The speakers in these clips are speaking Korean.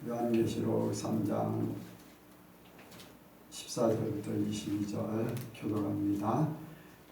요한계시록 3장 14절부터 22절 교독합니다.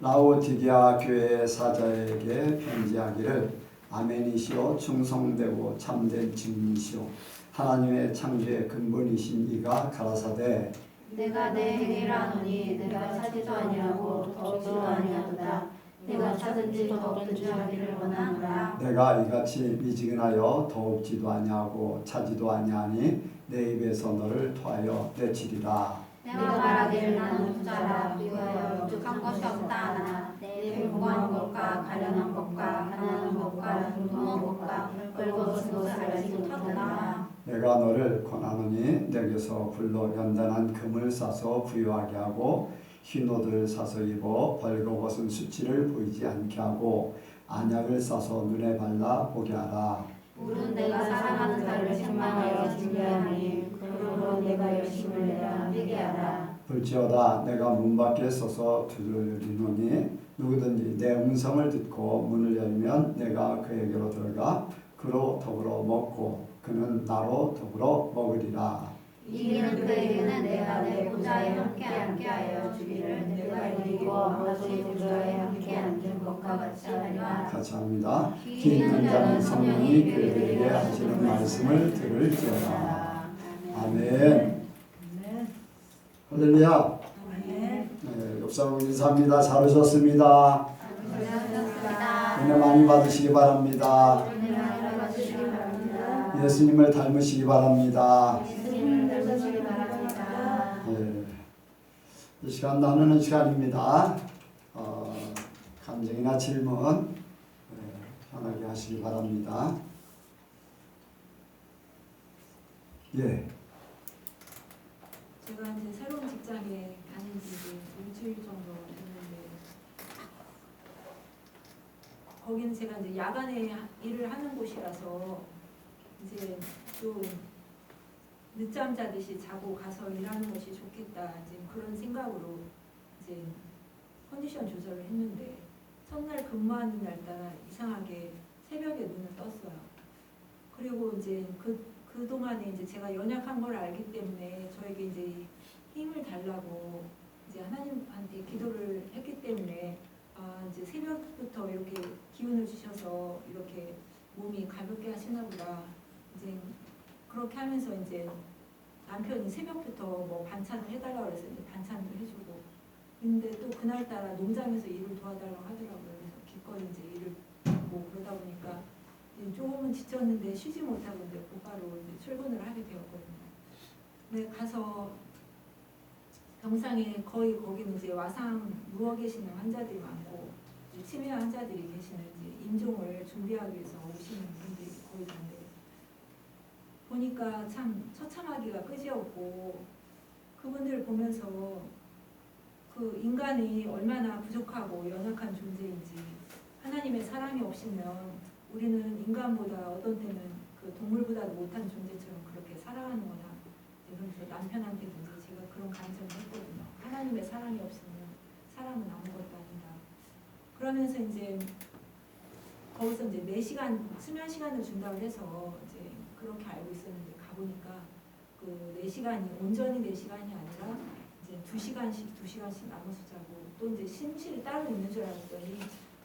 라오디게아 교회 사자에게 편지하기를 아멘이시오 충성되고 참된 증인이시오 하나님의 창조의 근본이신 이가 가라사대 내가 내 행위를 하노니 내가 차지도 아니하고 더없이도 아니하도다. 내가 차든지 더없든지 하기를 원하노라. 내가 이같이 미지근하여 더없지도 아니하고 차지도 아니하니 내 입에서 너를 토하여 내치리라. 내가 말하기를 나는 부자라 비하여 부족한 것이 없다 하나 내 불구한 것과 가련한 것과 가난한 것과 굶은 것과 벌거벗은 것을 알지 못하노라. 내가 너를 권하노니 내게서 불로 연단한 금을 싸서 부유하게 하고 흰 옷을 사서 입어 벌거벗은 수치를 보이지 않게 하고 안약을 싸서 눈에 발라 보게 하라. 물은 내가 사랑하는 자를 책망하여 징계하니 그러므로 내가 열심을 내라 회개 하라. 볼지어다 내가 문 밖에 서서 두드리노니 누구든지 내 음성을 듣고 문을 열면 내가 그에게로 들어가 그로 더불어 먹고 그는 나로 더불어 먹으리라. 이기는 그에게는 내가 내 보좌에 함께 하여 주기를 내가 이기고 아버지의 보좌에 함께 앉은 것과 같이 하리라. 같이 합니다. 귀 있는 자는 성령이 그들에게 하시는 말씀을 들을지어다. 아멘. 할렐루야. 네, 옆사람 인사합니다. 잘 오셨습니다. 은혜 많이 받으시기 바랍니다. 예수님을 닮으시기 바랍니다. 이 시간 나누는 시간입니다. 감정이나 질문 편하게 하시기 바랍니다. 예. 제가 이제 새로운 직장에 다닌 지 이제 일주일 정도 됐는데 거기는 제가 이제 야간에 일을 하는 곳이라서 이제 또 늦잠 자듯이 자고 가서 일하는 것이 좋겠다 이제 그런 생각으로 이제 컨디션 조절을 했는데 첫날 근무하는 날따라 이상하게 새벽에 눈을 떴어요. 그리고 이제 그동안에 이제 제가 연약한 걸 알기 때문에 저에게 이제 힘을 달라고 이제 하나님한테 기도를 했기 때문에 이제 새벽부터 이렇게 기운을 주셔서 이렇게 몸이 가볍게 하시나 보다. 이제 그렇게 하면서 이제 남편이 새벽부터 뭐 반찬을 해달라고 그래서 이제 반찬도 해주고 근데 또 그날따라 농장에서 일을 도와달라고 하더라고요. 그래서 기꺼이 이제 일을 하고 그러다 보니까 조금은 지쳤는데 쉬지 못하고 이제 곧바로 이제 출근을 하게 되었거든요. 근데 가서 병상에 거의 거기는 이제 와상 누워 계시는 환자들이 많고 치매 환자들이 계시는 이제 임종을 준비하기 위해서 오시는 분들이 거의 다인데 보니까 참 처참하기가 끝이었고 그분들을 보면서 그 인간이 얼마나 부족하고 연약한 존재인지 하나님의 사랑이 없으면 우리는 인간보다 어떤 때는 그 동물보다도 못한 존재처럼 그렇게 살아가는구나. 그래서 남편한테도 이제 제가 그런 감정을 했거든요. 하나님의 사랑이 없으면 사람은 아무것도 아니다. 그러면서 이제 거기서 이제 4시간 수면 시간을 준다고 해서 이제 그렇게 알고 있었는데 가보니까 그 4시간이 온전히 4시간이 아니라 이제 2시간씩 나눠서 자고 또 이제 침실이 따로 있는 줄 알았더니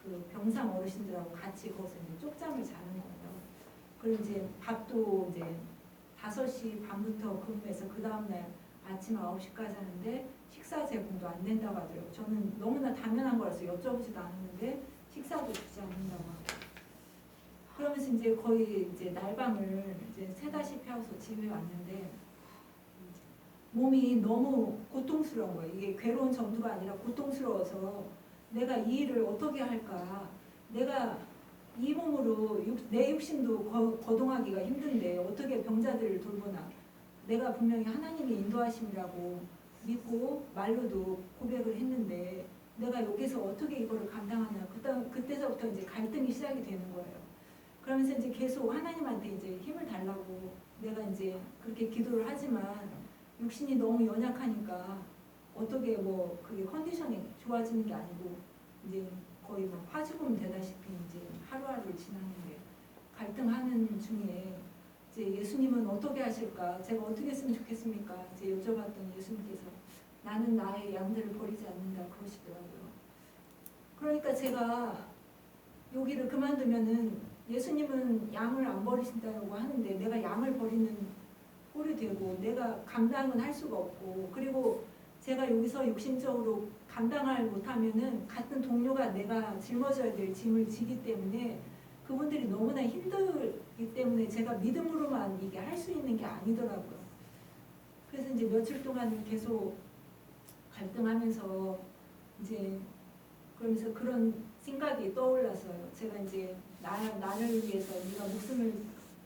그 병상 어르신들하고 같이 거기서 이제 쪽잠을 자는 거예요. 그리고 이제 밥도 이제 5시 반부터 근무해서 그 다음날 아침 9시까지 하는데 식사 제공도 안 된다고 하더라고요. 저는 너무나 당연한 거라서 여쭤보지도 않았는데 식사도 주지 않는다고 하고. 그러면서 이제 거의 이제 날밤을 이제 새다시피 하고서 집에 왔는데 몸이 너무 고통스러운 거예요. 이게 괴로운 정도가 아니라 고통스러워서 내가 이 일을 어떻게 할까? 내가 이 몸으로 내 육신도 거동하기가 힘든데 어떻게 병자들을 돌보나? 내가 분명히 하나님의 인도하심이라고 믿고 말로도 고백을 했는데 내가 여기서 어떻게 이거를 감당하나? 그때서부터 이제 갈등이 시작이 되는 거예요. 그러면서 이제 계속 하나님한테 이제 힘을 달라고 내가 이제 그렇게 기도를 하지만 육신이 너무 연약하니까 어떻게 뭐 그게 컨디션이 좋아지는 게 아니고 이제 거의 뭐 파죽음 되다시피 이제 하루하루를 지나는데 갈등하는 중에 이제 이제 예수님은 어떻게 하실까? 제가 어떻게 했으면 좋겠습니까? 이제 여쭤봤더니 예수님께서 나는 나의 양들을 버리지 않는다 그러시더라고요. 그러니까 제가 여기를 그만두면은 예수님은 양을 안 버리신다고 하는데 내가 양을 버리는 꼴이 되고 내가 감당은 할 수가 없고, 그리고 제가 여기서 육신적으로 감당을 못하면은 같은 동료가 내가 짊어져야 될 짐을 지기 때문에 그분들이 너무나 힘들기 때문에 제가 믿음으로만 이게 할 수 있는 게 아니더라고요. 그래서 이제 며칠 동안 계속 갈등하면서 이제 그러면서 그런 생각이 떠올랐어요. 제가 이제 나를 위해서 네가 목숨을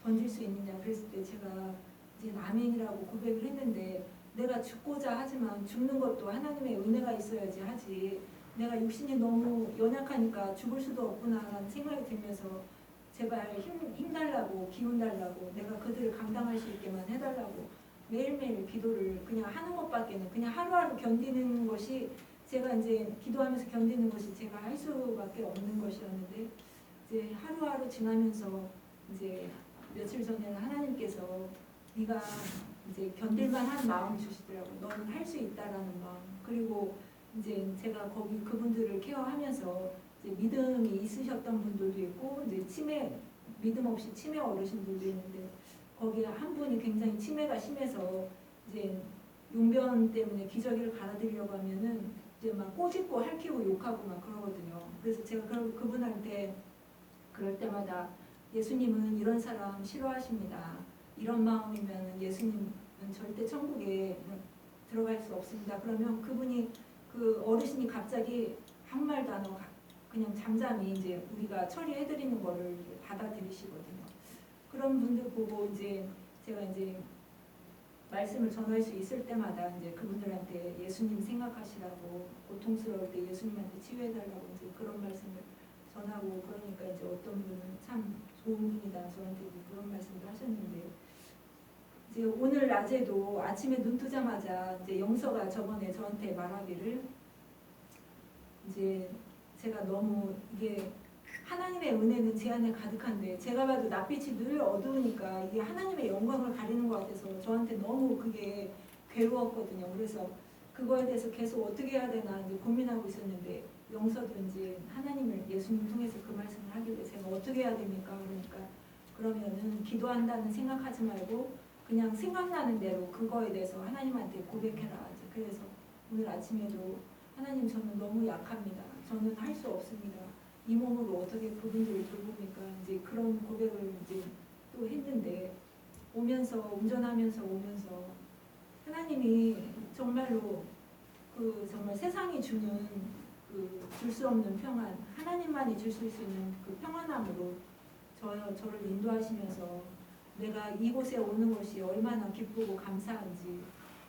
던질 수 있느냐 그랬을 때 제가 이제 아멘이라고 고백을 했는데, 내가 죽고자 하지만 죽는 것도 하나님의 은혜가 있어야지 하지, 내가 육신이 너무 연약하니까 죽을 수도 없구나라는 생각이 들면서 제발 힘 달라고, 기운 달라고, 내가 그들을 감당할 수 있게만 해달라고 매일매일 기도를 그냥 하는 것밖에는, 그냥 하루하루 견디는 것이, 제가 이제 기도하면서 견디는 것이 제가 할 수밖에 없는 것이었는데, 이제 하루하루 지나면서 이제 며칠 전에는 하나님께서 네가 이제 견딜만한 마음 주시더라고. 너는 할 수 있다라는 마음. 그리고 이제 제가 거기 그분들을 케어하면서 이제 믿음이 있으셨던 분들도 있고, 이제 믿음 없이 치매 어르신들도 있는데, 거기에 한 분이 굉장히 치매가 심해서 이제 용변 때문에 기저귀를 갈아드리려고 하면은 이제 막 꼬집고 핥히고 욕하고 막 그러거든요. 그래서 제가 그분한테 그럴 때마다 예수님은 이런 사람 싫어하십니다. 이런 마음이면 예수님은 절대 천국에 들어갈 수 없습니다. 그러면 그분이, 그 어르신이 갑자기 아무 말도 안 하고 그냥 잠잠히 이제 우리가 처리해드리는 거를 받아들이시거든요. 그런 분들 보고 이제 제가 이제 말씀을 전할 수 있을 때마다 이제 그분들한테 예수님 생각하시라고, 고통스러울 때 예수님한테 치유해달라고 이제 그런 말씀을 전하고, 그러니까 이제 어떤 분은 참 좋은 분이다 저한테 그런 말씀을 하셨는데, 이제 오늘 낮에도 아침에 눈 뜨자마자 이제 영서가 저번에 저한테 말하기를, 이제 제가 너무 이게 하나님의 은혜는 제 안에 가득한데 제가 봐도 낯빛이 늘 어두우니까 이게 하나님의 영광을 가리는 것 같아서 저한테 너무 그게 괴로웠거든요. 그래서 그거에 대해서 계속 어떻게 해야 되나 이제 고민하고 있었는데, 영서도 이제 하나님을 예수님 통해서 그 말씀을 하길래 제가 어떻게 해야 됩니까? 그러니까 그러면은 기도한다는 생각하지 말고 그냥 생각나는 대로 그거에 대해서 하나님한테 고백해라. 이제 그래서 오늘 아침에도 하나님 저는 너무 약합니다. 저는 할 수 없습니다. 이 몸으로 어떻게 그분들을 돌봅니까? 이제 그런 고백을 이제 또 했는데, 운전하면서 오면서 하나님이 정말로 그 정말 세상이 주는 그 줄 수 없는 평안, 하나님만이 주실 수 있는 그 평안함으로 저를 인도하시면서 내가 이곳에 오는 것이 얼마나 기쁘고 감사한지,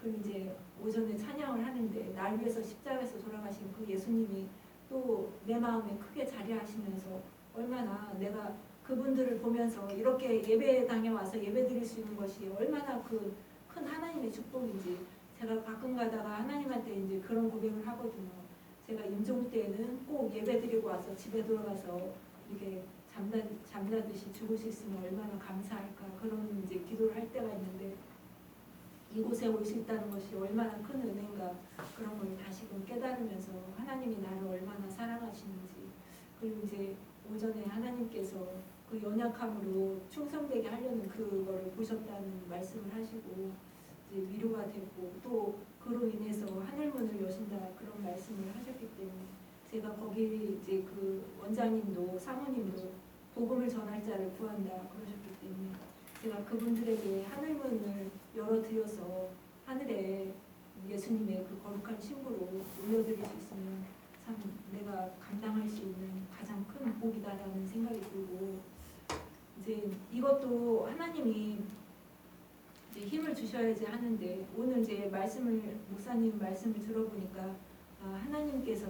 그리고 이제 오전에 찬양을 하는데 날 위해서 십자가에서 돌아가신 그 예수님이 또 내 마음에 크게 자리하시면서 얼마나 내가 그분들을 보면서 이렇게 예배당에 와서 예배드릴 수 있는 것이 얼마나 그 큰 하나님의 축복인지, 제가 가끔 가다가 하나님한테 이제 그런 고백을 하거든요. 제가 임종 때에는 꼭 예배드리고 와서 집에 돌아가서 이렇게 잠자듯이 죽을 수 있으면 얼마나 감사할까, 그런 이제 기도를 할 때가 있는데, 이곳에 올 수 있다는 것이 얼마나 큰 은혜인가, 그런 걸 다시금 깨달으면서 하나님이 나를 얼마나 사랑하시는지, 그리고 이제 오전에 하나님께서 그 연약함으로 충성되게 하려는 그거를 보셨다는 말씀을 하시고 이제 위로가 됐고, 또 그로 인해서 하늘문을 여신다 그런 말씀을 하셨기 때문에, 제가 거기 이제 그 원장님도 사모님도 복음을 전할 자를 구한다 그러셨기 때문에 제가 그분들에게 하늘문을 열어드려서 하늘에 예수님의 그 거룩한 신부로 올려드릴 수 있으면 참 내가 감당할 수 있는 가장 큰 복이다라는 생각이 들고, 이제 이것도 하나님이 이제 힘을 주셔야지 하는데, 오늘 이제 목사님 말씀을 들어보니까 하나님께서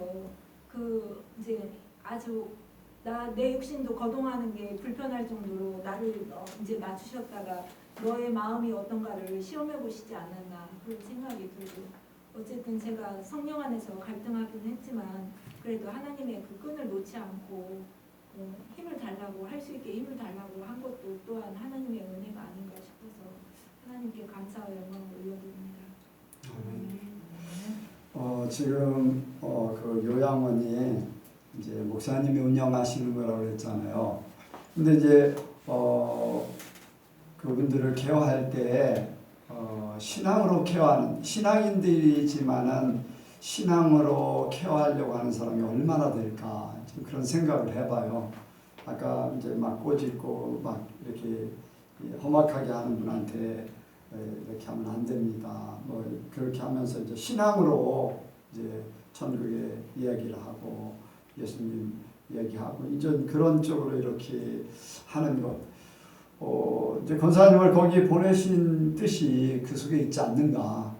그 이제 아주 내 육신도 거동하는 게 불편할 정도로 나를 이제 낮추셨다가 너의 마음이 어떤가를 시험해 보시지 않았나 그런 생각이 들고, 어쨌든 제가 성령 안에서 갈등하긴 했지만 그래도 하나님의 그 끈을 놓지 않고 힘을 달라고, 할 수 있게 힘을 달라고 한 것도 또한 하나님의 은혜가 아닌가 싶어요. 하나님께 감사와 영광을 올려드립니다. 지금 그 요양원이 이제 목사님이 운영하시는 거라고 그랬잖아요. 근데 이제 그분들을 케어할 때 신앙으로 케어하는 신앙인들이지만은 신앙으로 케어하려고 하는 사람이 얼마나 될까 지금 그런 생각을 해봐요. 아까 이제 막 꼬집고 막 이렇게 험악하게 하는 분한테 이렇게 하면 안 됩니다. 뭐 그렇게 하면서 이제 신앙으로 이제 천국에 이야기를 하고 예수님 얘기하고 이제 그런 쪽으로 이렇게 하는 것. 이제 권사님을 거기 보내신 뜻이 그 속에 있지 않는가.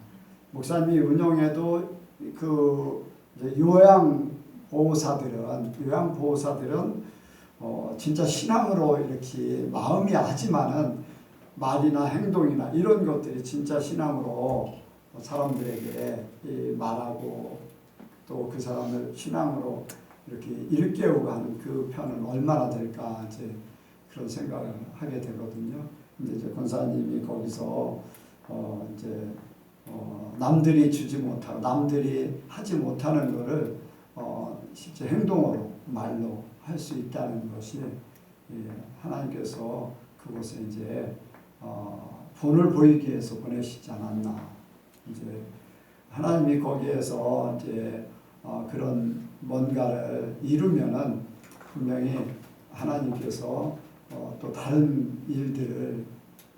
목사님이 운영해도 그 요양 보호사들은 진짜 신앙으로 이렇게 마음이 하지만은 말이나 행동이나 이런 것들이 진짜 신앙으로 사람들에게 말하고 또 그 사람을 신앙으로 이렇게 일깨우고 하는 그 편은 얼마나 될까 이제 그런 생각을 하게 되거든요. 근데 이제 권사님이 거기서 남들이 주지 못하고 남들이 하지 못하는 거를 실제 행동으로 말로 할 수 있다는 것이 하나님께서 그곳에 이제 본을 보이기 위해서 보내시지 않았나. 이제 하나님이 거기에서 이제 그런 뭔가를 이루면은 분명히 하나님께서 또 다른 일들을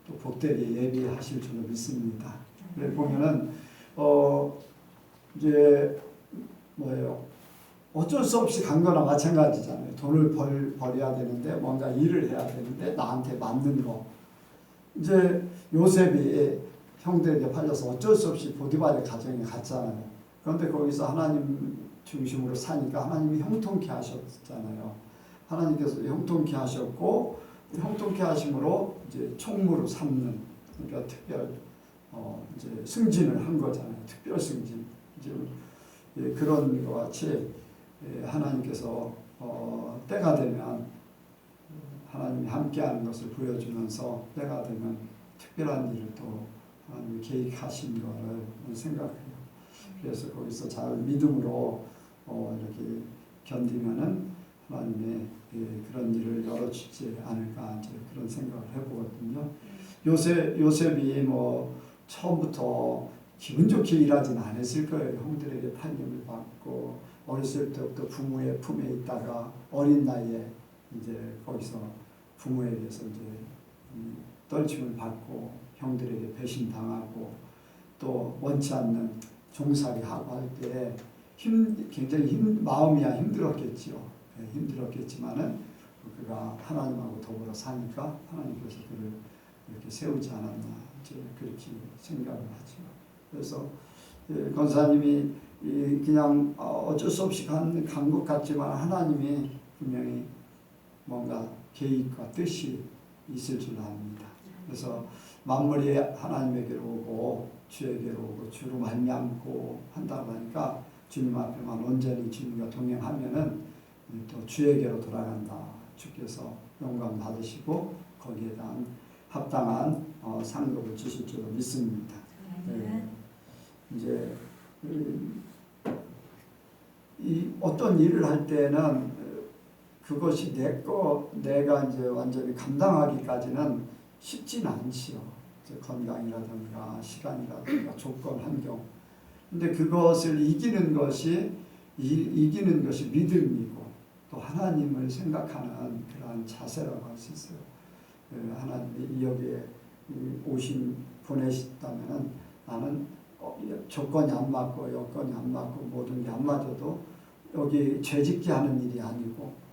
또 복되게 예비하실 줄로 믿습니다. 그래 보면은 이제 뭐예요? 어쩔 수 없이 간 거나 마찬가지잖아요. 돈을 벌여야 되는데 뭔가 일을 해야 되는데 나한테 맞는 거. 이제 요셉이 형들에게 팔려서 어쩔 수 없이 보디발의 가정에 갔잖아요. 그런데 거기서 하나님 중심으로 사니까 하나님이 형통케 하셨잖아요. 하나님께서 형통케 하셨고 형통케 하심으로 이제 총무로 삼는 그러니까 특별 이제 승진을 한 거잖아요. 특별 승진. 이제 그런 것 같이 하나님께서 때가 되면 하나님이 함께하는 것을 보여주면서 때가 되면 특별한 일을 또 하나님이 계획하신 거를 생각해요. 그래서 거기서 잘 믿음으로 이렇게 견디면은 하나님의 그런 일을 열어주지 않을까 이제 그런 생각을 해보거든요. 요셉이 뭐 처음부터 기분 좋게 일하지는 않았을 거예요. 형들에게 팔림을 받고 어렸을 때부터 부모의 품에 있다가 어린 나이에 이제 거기서 부모에게서 이제 떨침을 받고 형들에게 배신당하고 또 원치 않는 종살이 하고 할 때 굉장히 마음이야 힘들었겠지요. 힘들었겠지만은 그가 하나님하고 더불어 사니까 하나님께서 그를 이렇게 세우지 않았나 이제 그렇게 생각을 하죠. 그래서 권사님이 그냥 어쩔 수 없이 간 것 같지만 하나님이 분명히 뭔가 계획과 뜻이 있을 줄 압니다. 그래서 만물이 하나님에게로 오고 주에게로 오고 주로 말미암고 한다고 하니까 주님 앞에만 온전히 주님과 동행하면은 또 주에게로 돌아간다. 주께서 영광 받으시고 거기에 대한 합당한 상급을 주실 줄로 믿습니다. 이제 이 어떤 일을 할 때는 그것이 내가 이제 완전히 감당하기까지는 쉽지는 않지요. 건강이라든가 시간이라든가 조건, 환경. 근데 그것을 이기는 것이 믿음이고 또 하나님을 생각하는 그러한 자세라고 할 수 있어요. 하나님이 여기에 보내셨다면 나는 조건이 안 맞고 여건이 안 맞고 모든 게 안 맞아도 여기 죄짓게 하는 일이 아니고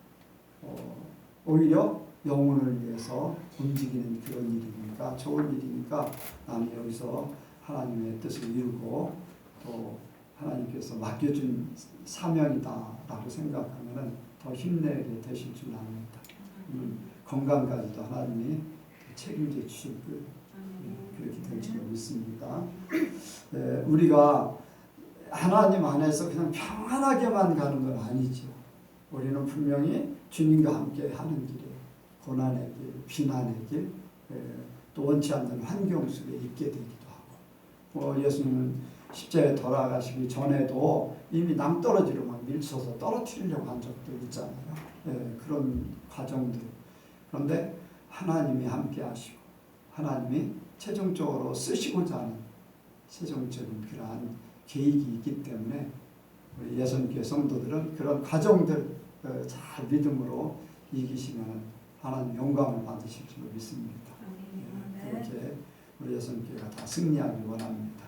오히려 영혼을 위해서 움직이는 그런 일이니까 좋은 일이니까 나는 여기서 하나님의 뜻을 이루고 또 하나님께서 맡겨준 사명이다라고 생각하면 더 힘내게 되실 줄 압니다. 건강까지도 하나님이 책임져 주실 그렇게 될 줄 믿습니다. 우리가 하나님 안에서 그냥 평안하게만 가는 건 아니죠. 우리는 분명히 주님과 함께 하는 길이에요. 고난의 길, 비난의 길, 또 원치 않는 환경 속에 있게 되기도 하고 예수님은 십자가에 돌아가시기 전에도 이미 낭떠러지로 막 밀쳐서 떨어뜨리려고 한 적도 있잖아요. 그런 과정들. 그런데 하나님이 함께 하시고 하나님이 최종적으로 쓰시고자 하는 최종적인 그러한 계획이 있기 때문에 우리 예수님교회 성도들은 그런 과정들 잘 믿음으로 이기시면 하나님 영광을 받으실 줄 믿습니다. 그렇게 우리 예수님교회가 다 승리하길 원합니다.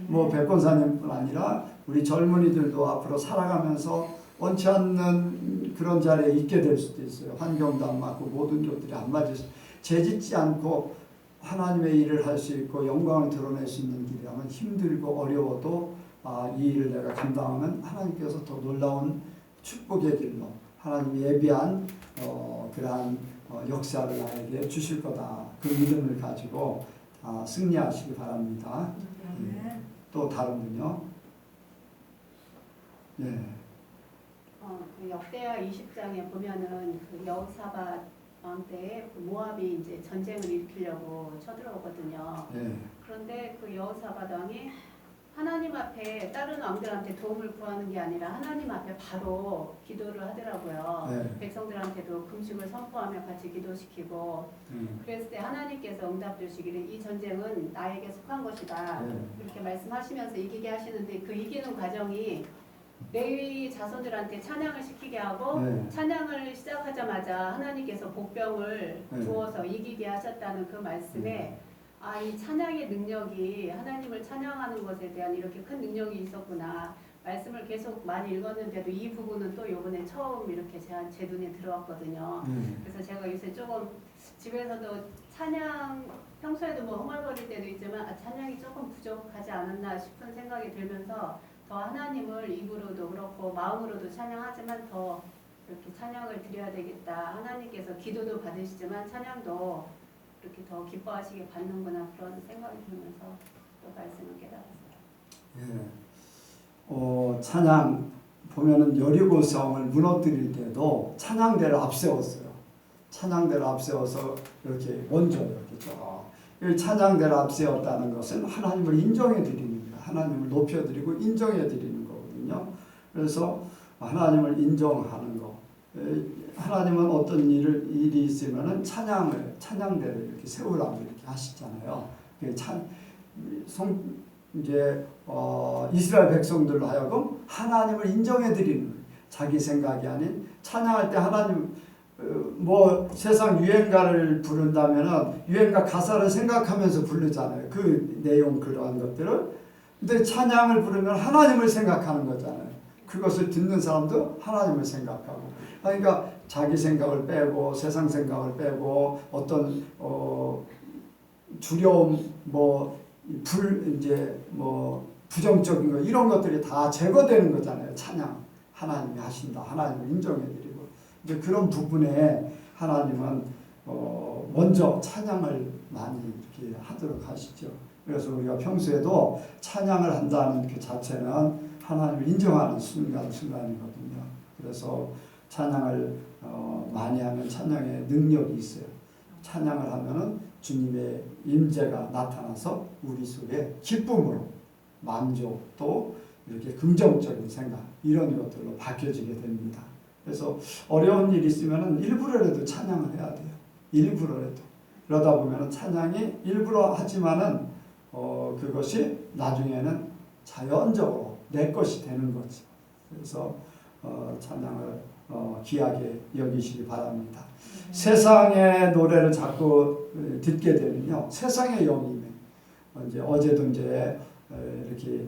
뭐 백권사님뿐 아니라 우리 젊은이들도 앞으로 살아가면서 원치 않는 그런 자리에 있게 될 수도 있어요. 환경도 안 맞고 모든 것들이 안 맞아서 재짓지 않고 하나님의 일을 할 수 있고 영광을 드러낼 수 있는 길이라면 힘들고 어려워도 이 일을 내가 감당하면 하나님께서 더 놀라운 축복의 길로 하나님이 예비한 그러한 역사를 나에게 주실 거다. 그 믿음을 가지고 승리하시기 바랍니다. 또 다른 분요? 네. 그 역대하 20장에 보면은 그 여호사밧 왕 때에 그 모압이 이제 전쟁을 일으키려고 쳐들어오거든요. 네. 그런데 그 여호사밧 왕이 하나님 앞에 다른 왕들한테 도움을 구하는 게 아니라 하나님 앞에 바로 기도를 하더라고요. 네. 백성들한테도 금식을 선포하며 같이 기도시키고 그랬을 때 하나님께서 응답 주시기를 이 전쟁은 나에게 속한 것이다. 이렇게 말씀하시면서 이기게 하시는데 그 이기는 과정이 레위 자손들한테 찬양을 시키게 하고 찬양을 시작하자마자 하나님께서 복병을 주어서 이기게 하셨다는 그 말씀에 이 찬양의 능력이 하나님을 찬양하는 것에 대한 이렇게 큰 능력이 있었구나. 말씀을 계속 많이 읽었는데도 이 부분은 또 이번에 처음 이렇게 제 눈에 들어왔거든요. 그래서 제가 요새 조금 집에서도 찬양 평소에도 뭐 흥얼거릴 때도 있지만 찬양이 조금 부족하지 않았나 싶은 생각이 들면서 더 하나님을 입으로도 그렇고 마음으로도 찬양하지만 더 이렇게 찬양을 드려야 되겠다. 하나님께서 기도도 받으시지만 찬양도 이렇게 더 기뻐하시게 받는구나 그런 생각이 들면서 또 말씀을 깨달았어요. 찬양 보면은 여리고성을 무너뜨릴 때도 찬양대를 앞세웠어요. 찬양대를 앞세워서 이렇게 먼저 이렇게 쭉 찬양대를 앞세웠다는 것은 하나님을 인정해 드리는 거예요. 하나님을 높여 드리고 인정해 드리는 거거든요. 그래서 하나님을 인정하는 거. 하나님은 어떤 일이 있으면은 찬양대를 이렇게 세우라고 이렇게 하시잖아요. 이제 이스라엘 백성들로 하여금 하나님을 인정해 드리는 자기 생각이 아닌 찬양할 때 하나님 뭐 세상 유행가를 부른다면은 유행가 가사를 생각하면서 부르잖아요. 그 내용 그러한 것들을. 근데 찬양을 부르면 하나님을 생각하는 거잖아요. 그것을 듣는 사람도 하나님을 생각하고. 그러니까 자기 생각을 빼고 세상 생각을 빼고 어떤 두려움 이제 부정적인 거 이런 것들이 다 제거되는 거잖아요. 찬양 하나님이 하신다. 하나님을 인정해드리고 이제 그런 부분에 하나님은 먼저 찬양을 많이 이렇게 하도록 하시죠. 그래서 우리가 평소에도 찬양을 한다는 그 자체는 하나님을 인정하는 순간이거든요. 그래서 찬양을 많이 하면 찬양의 능력이 있어요. 찬양을 하면은 주님의 임재가 나타나서 우리 속에 기쁨으로 만족 또 이렇게 긍정적인 생각 이런 것들로 바뀌어지게 됩니다. 그래서 어려운 일이 있으면은 일부러라도 찬양을 해야 돼요. 일부러라도. 그러다 보면은 찬양이 일부러 하지만은 그것이 나중에는 자연적으로 내 것이 되는 거지. 그래서 찬양을 귀하게 여기시기 바랍니다. 세상의 노래를 자꾸 듣게 되면요, 세상의 영이네. 어제도 이제 이렇게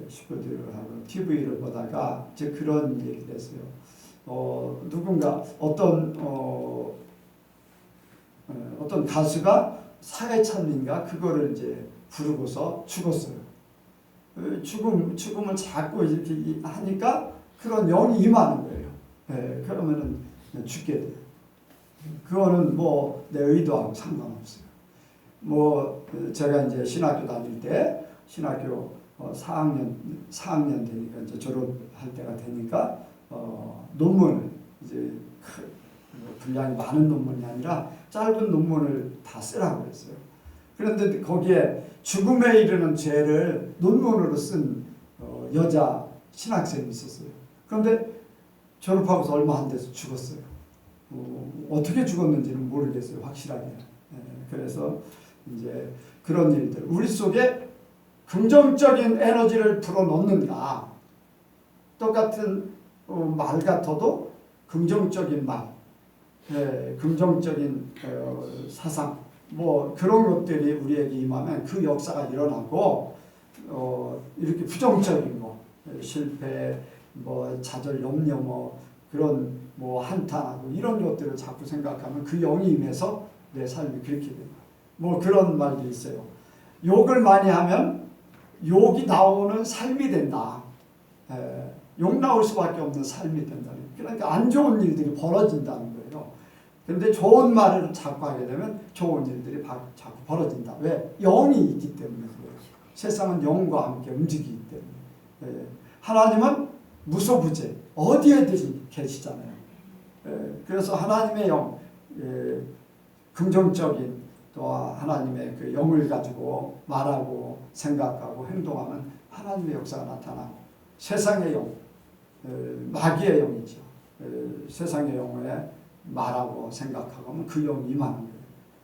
식구들하고 TV를 보다가 이제 그런 얘기를 했어요. 누군가 어떤 가수가 사회천민가 그거를 이제 부르고서 죽었어요. 죽음을 자꾸 이렇게 하니까 그런 영이 임하는 거예요. 그러면은 죽게 돼요. 그거는 뭐 내 의도하고 상관없어요. 제가 이제 신학교 다닐 때 신학교 4학년 되니까 이제 졸업할 때가 되니까 논문을 이제 분량이 많은 논문이 아니라 짧은 논문을 다 쓰라고 했어요. 그런데 거기에 죽음에 이르는 죄를 논문으로 쓴 여자 신학생이 있었어요. 그런데 졸업하고서 얼마 안 돼서 죽었어요. 어떻게 죽었는지는 모르겠어요, 확실하게. 그래서 이제 그런 일들, 우리 속에 긍정적인 에너지를 불어넣는가, 똑같은 말 같아도 긍정적인 말, 긍정적인 사상, 뭐 그런 것들이 우리에게 임하면 그 역사가 일어나고, 이렇게 부정적인 거, 실패, 뭐 좌절, 염려, 뭐 그런 뭐 한탄하고 이런 것들을 자꾸 생각하면 그 영이 임해서 내 삶이 그렇게 돼요. 뭐 그런 말도 있어요. 욕을 많이 하면 욕이 나오는 삶이 된다. 욕 나올 수밖에 없는 삶이 된다. 그러니까 안 좋은 일들이 벌어진다는 거예요. 그런데 좋은 말을 자꾸 하게 되면 좋은 일들이 자꾸 벌어진다. 왜? 영이 있기 때문에 그래요. 세상은 영과 함께 움직이기 때문에. 하나님은 무소부재 어디에든지 계시잖아요. 그래서 하나님의 영, 긍정적인 또 하나님의 그 영을 가지고 말하고 생각하고 행동하면 하나님의 역사가 나타나고, 세상의 영, 마귀의 영이죠. 세상의 영에 말하고 생각하고 하면 그 영이 임하는 거예요.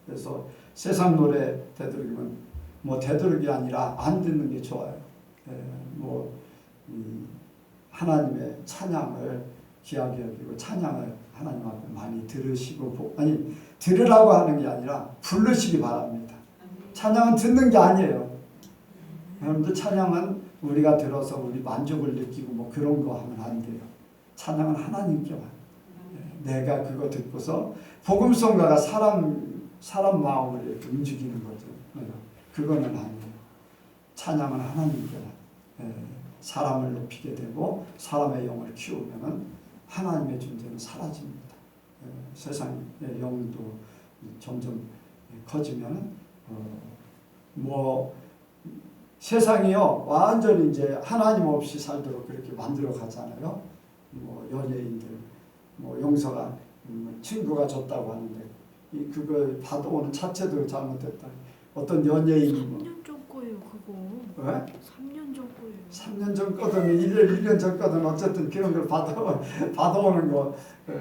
그래서 세상 노래 되도록이면 뭐 되도록이 아니라 안 듣는 게 좋아요. 하나님의 찬양을 귀하게 여기고 찬양을 하나님 앞에 많이 들으시고, 아니 들으라고 하는 게 아니라 부르시기 바랍니다. 찬양은 듣는 게 아니에요. 여러분들 찬양은 우리가 들어서 우리 만족을 느끼고 뭐 그런 거 하면 안 돼요. 찬양은 하나님께만. 내가 그거 듣고서 복음성가가 사람 마음을 이렇게 움직이는 거죠. 그거는 아니에요. 찬양은 하나님께만. 사람을 높이게 되고 사람의 영을 키우면은 하나님의 존재는 사라집니다. 세상의 영도 점점 커지면은 뭐 세상이요 완전히 이제 하나님 없이 살도록 그렇게 만들어 가잖아요. 뭐 연예인들, 뭐 용서가 친구가 줬다고 하는데 그걸 받아오는 자체도 잘못됐다. 어떤 연예인이 3년 전 거예요 그거. 왜? 3년 전 거예요. 3년 전 거든 1년 전 거든 어쨌든 그런 걸 받아오는 거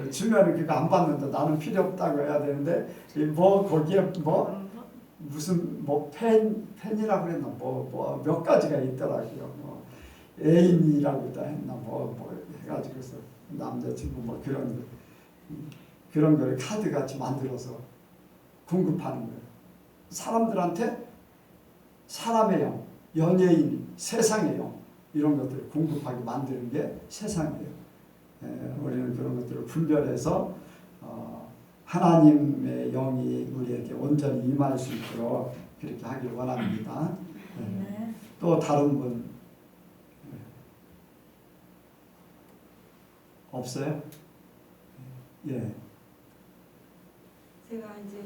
주면은 그거 안 받는다. 나는 필요 없다고 해야 되는데 뭐 거기에 뭐 무슨 뭐 팬이라고 했나 뭐 몇 가지가 있더라고요. 뭐 애인이라고도 했나 뭐 해가지고서 남자친구 뭐 그런 거를 카드 같이 만들어서 공급하는 거예요. 사람들한테 사람의 영, 연예인, 세상의 영 이런 것들을 공급하게 만드는 게 세상이에요. 우리는 그런 것들을 분별해서 하나님의 영이 우리에게 온전히 임할 수 있도록 그렇게 하길 원합니다. 또 다른 분 없어요? 예. 제가 이제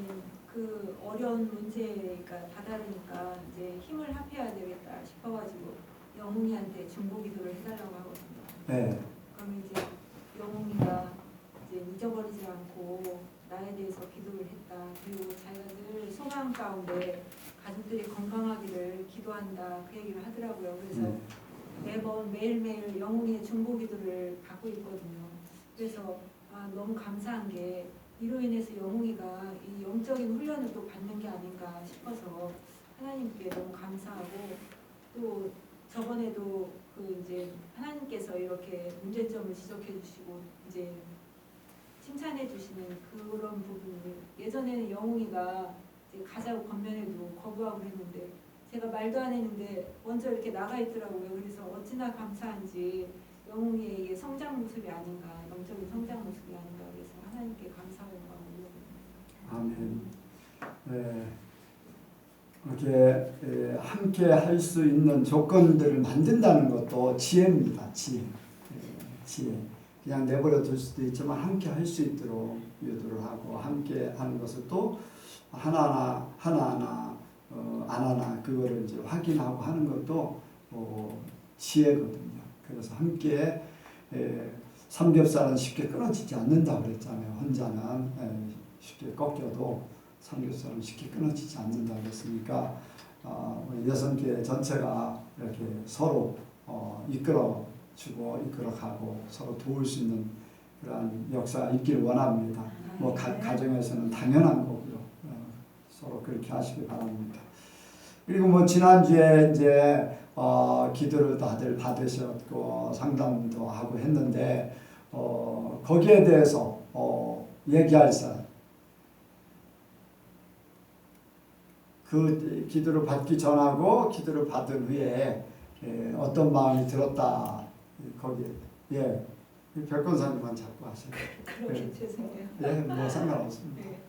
그 어려운 문제가 다다르니까 이제 힘을 합해야 되겠다 싶어가지고 영웅이한테 중보 기도를 해달라고 하거든요. 네. 그러면 이제 영웅이가 이제 잊어버리지 않고 나에 대해서 기도를 했다. 그리고 자기가 늘 소망 가운데 가족들이 건강하기를 기도한다. 그 얘기를 하더라고요. 그래서 매번 매일매일 영웅이의 중보 기도를 받고 있거든요. 그래서 너무 감사한 게 이로 인해서 영웅이가 이 영적인 훈련을 또 받는 게 아닌가 싶어서 하나님께 너무 감사하고, 또 저번에도 그 이제 하나님께서 이렇게 문제점을 지적해 주시고 이제 칭찬해 주시는 그런 부분을, 예전에는 영웅이가 이제 가자고 건면해도 거부하고 했는데 제가 말도 안 했는데 먼저 이렇게 나가 있더라고요. 그래서 어찌나 감사한지 영웅이의 이게 성장 모습이 아닌가, 영적인 성장 모습이 아닌가, 그래서 하나님께 감사하고 아멘. 이렇게 함께 할 수 있는 조건들을 만든다는 것도 지혜입니다. 지혜. 그냥 내버려 둘 수도 있지만 함께 할 수 있도록 유도를 하고, 함께 하는 것을 또 하나하나 안 하나 그거를 이제 확인하고 하는 것도 지혜거든요. 그래서 함께 삼겹살은 쉽게 끊어지지 않는다 그랬잖아요. 혼자는 쉽게 꺾여도 선교사는 쉽게 끊어지지 않는다 그랬으니까 우리 여성교회 전체가 이렇게 서로 이끌어주고 이끌어가고 서로 도울 수 있는 그러한 역사가 있기를 원합니다. 뭐 가정에서는 당연한 거고요. 서로 그렇게 하시기 바랍니다. 그리고 뭐 지난주에 이제 기도를 다들 받으셨고 상담도 하고 했는데 거기에 대해서 얘기할 사람, 그 기도를 받기 전하고 기도를 받은 후에 어떤 마음이 들었다. 거기에 백권사님만 자꾸 하셔요. 그렇게 죄송해요. 뭐 상관없습니다. 네.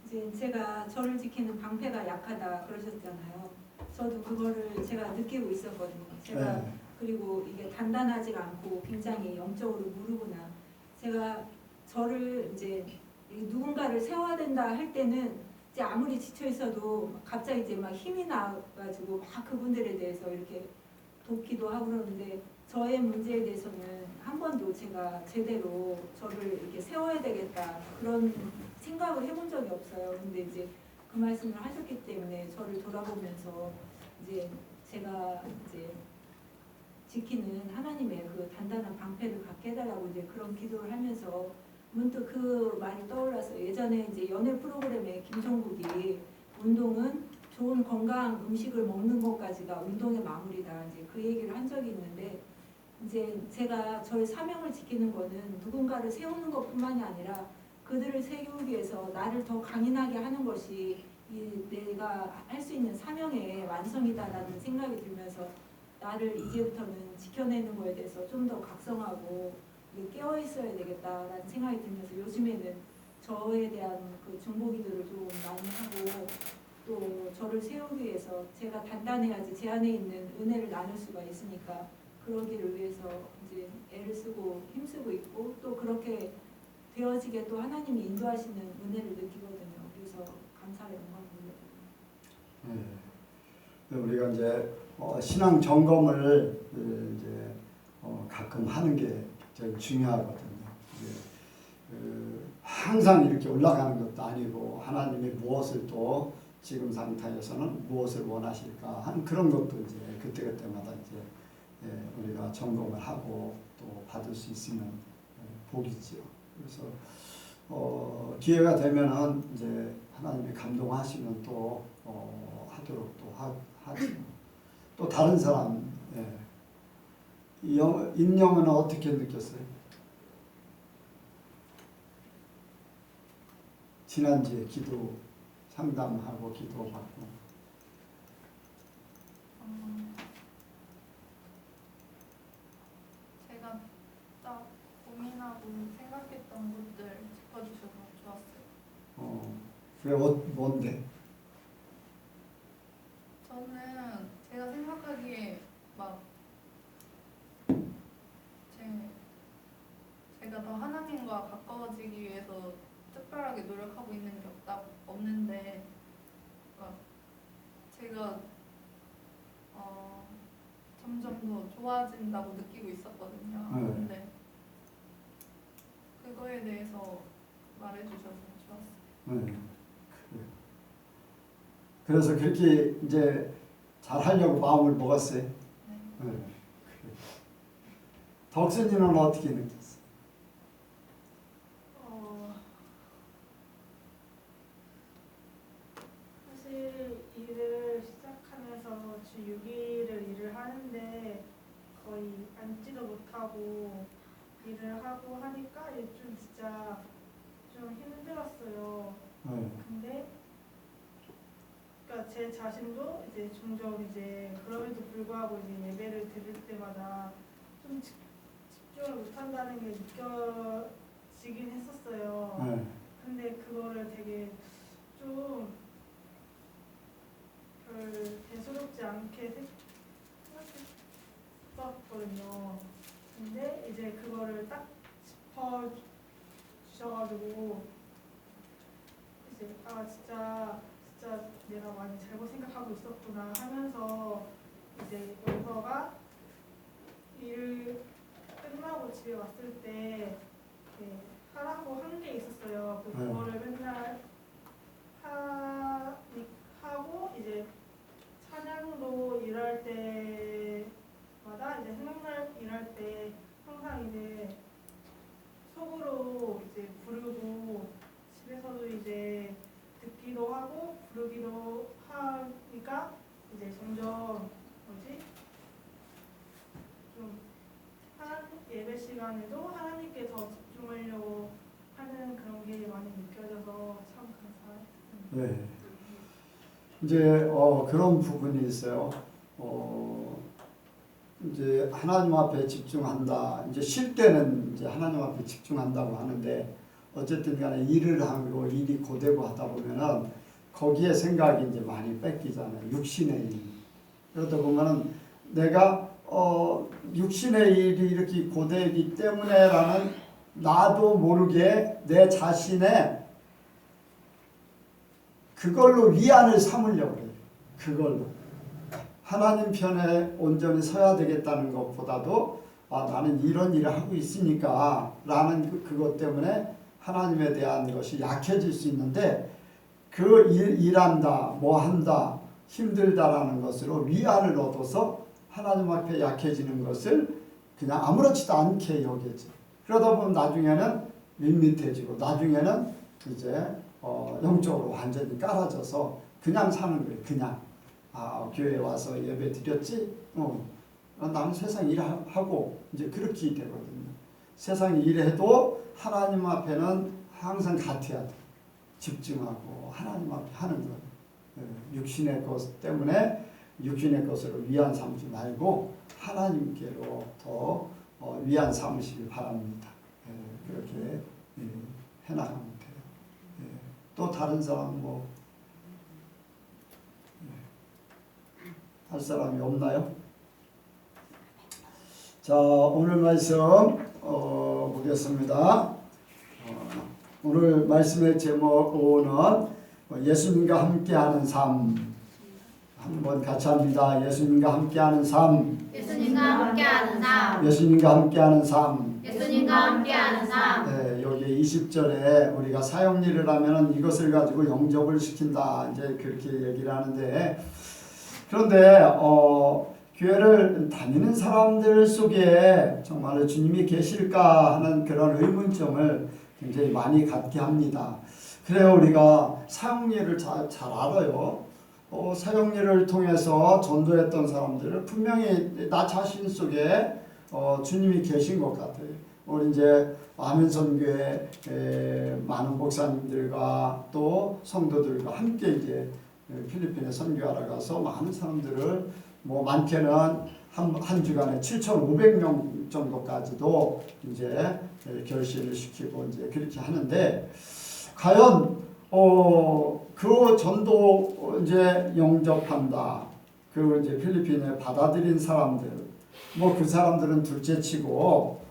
이제 제가 저를 지키는 방패가 약하다 그러셨잖아요. 저도 그거를 제가 느끼고 있었거든요. 제가 그리고 이게 단단하지가 않고 굉장히 영적으로 무르구나. 제가 저를 이제 누군가를 세워야 된다 할 때는 이제 아무리 지쳐 있어도 갑자기 이제 막 힘이 나가지고 막 그분들에 대해서 이렇게 돕기도 하고 그러는데 저의 문제에 대해서는 한 번도 제가 제대로 저를 이렇게 세워야 되겠다 그런 생각을 해본 적이 없어요. 근데 이제 그 말씀을 하셨기 때문에 저를 돌아보면서 이제 제가 이제 지키는 하나님의 그 단단한 방패를 갖게 해달라고 이제 그런 기도를 하면서 문득 그 말이 떠올라서 예전에 이제 연애 프로그램에 김종국이 운동은 좋은 건강 음식을 먹는 것까지가 운동의 마무리다 이제 그 얘기를 한 적이 있는데 이제 제가 저의 사명을 지키는 거는 누군가를 세우는 것뿐만이 아니라 그들을 세우기 위해서 나를 더 강인하게 하는 것이 내가 할 수 있는 사명의 완성이다라는 생각이 들면서 나를 이제부터는 지켜내는 거에 대해서 좀 더 각성하고 깨어 있어야 되겠다라는 생각이 들면서 요즘에는 저에 대한 그 중보기도를 좀 많이 하고 또 저를 세우기 위해서 제가 단단해야지 제 안에 있는 은혜를 나눌 수가 있으니까 그러기를 위해서 이제 애를 쓰고 힘쓰고 있고 또 그렇게 되어지게 또 하나님이 인도하시는 은혜를 느끼거든요. 그래서 감사의 영광을 올려드립니다. 우리가 이제 신앙 점검을 이제 가끔 하는 게 제일 중요하거든요. 항상 이렇게 올라가는 것도 아니고 하나님이 무엇을 또 지금 상태에서는 무엇을 원하실까 하는 그런 것도 이제 그때그때마다 이제 우리가 점검을 하고 또 받을 수 있으면 복이지요. 그래서 기회가 되면은 이제 하나님이 감동하시면 또 하도록 또 하지. 또 다른 사람 임영은 어떻게 느꼈어요? 지난주에 기도 상담하고 기도받고 제가 딱 고민하고 생각했던 것들 짚어주셔서 좋았어요. 그게 뭔데? 저는 제가 생각하기에 막 제가 더 하나님과 가까워지기 위해서 특별하게 노력하고 있는 게 없는데 그러니까 제가 점점 더 좋아진다고 느끼고 있었거든요. 근데 그거에 대해서 말해주셔서 좋았어요. 그래서 그렇게 이제 잘 하려고 마음을 먹었어요. 덕선이는 어떻게 느꼈어요? 사실 일을 시작하면서 주 6일을 일을 하는데 거의 앉지도 못하고 일을 하고 하니까 좀 진짜 좀 힘들었어요. 근데 그러니까 제 자신도 이제 종종 이제 그럼에도 불구하고 이제 예배를 드릴 때마다 좀 집중을 못한다는 게 느껴지긴 했었어요. 근데 그거를 되게 좀 별 대수롭지 않게 생각했었거든요. 근데 이제 그거를 딱 짚어 주셔가지고 이제 진짜 내가 많이 잘못 생각하고 있었구나 하면서 이제 용서가 일 끝나고 집에 왔을 때 하라고 한 게 있었어요. 그거를 맨날 이제 부르고 집에서도 이제 듣기도 하고 부르기도 하니까 이제 점점 좀 예배 시간에도 하나님께 더 집중하려고 하는 그런 게 많이 느껴져서 참 감사했습니다. 네. 이제 그런 부분이 있어요. 이제 하나님 앞에 집중한다. 이제 쉴 때는 이제 하나님 앞에 집중한다고 하는데 어쨌든 간에 일을 하고 일이 고되고 하다 보면은 거기에 생각이 이제 많이 뺏기잖아요. 육신의 일. 그러다 보면은 내가 육신의 일이 이렇게 고되기 때문에라는 나도 모르게 내 자신의 그걸로 위안을 삼으려고 해요. 그걸로. 하나님 편에 온전히 서야 되겠다는 것보다도 나는 이런 일을 하고 있으니까 라는 그것 때문에 하나님에 대한 것이 약해질 수 있는데 그 일한다, 뭐 한다, 힘들다라는 것으로 위안을 얻어서 하나님 앞에 약해지는 것을 그냥 아무렇지도 않게 여기지. 그러다 보면 나중에는 밋밋해지고 나중에는 이제 영적으로 완전히 깔아져서 그냥 사는 거예요. 그냥 교회에 와서 예배 드렸지. 나는 세상 일하고 이제 그렇게 되거든요. 세상 일해도 하나님 앞에는 항상 같아야 돼. 집중하고 하나님 앞에 하는 거. 육신의 것 때문에 육신의 것으로 위안 삼지 말고 하나님께로 더 위안 삼으시길 바랍니다. 그렇게 해나가면 돼요. 또 다른 사람 뭐 할 사람이 없나요? 자, 오늘 말씀 보겠습니다. 오늘 말씀의 제목은 예수님과 함께하는 삶. 한번 같이 합니다. 예수님과 함께하는 삶. 예수님과 함께하는 삶. 예수님과 함께하는 삶. 예수님과 함께하는 삶. 네, 여기 20절에 우리가 사형리를 하면은 이것을 가지고 영접을 시킨다. 이제 그렇게 얘기를 하는데 그런데 교회를 다니는 사람들 속에 정말로 주님이 계실까 하는 그런 의문점을 굉장히 많이 갖게 합니다. 그래요, 우리가 사형리를 잘 알아요. 사형리를 통해서 전도했던 사람들은 분명히 나 자신 속에 주님이 계신 것 같아요. 우리 이제 아멘선교회 많은 목사님들과 또 성도들과 함께 이제 필리핀에 선교하러 가서 많은 사람들을 뭐 많게는 한 주간에 7,500명 정도까지도 이제 결실을 시키고 이제 그렇게 하는데 과연 그 전도 이제 영접한다. 그 이제 필리핀에 받아들인 사람들 뭐 그 사람들은 둘째치고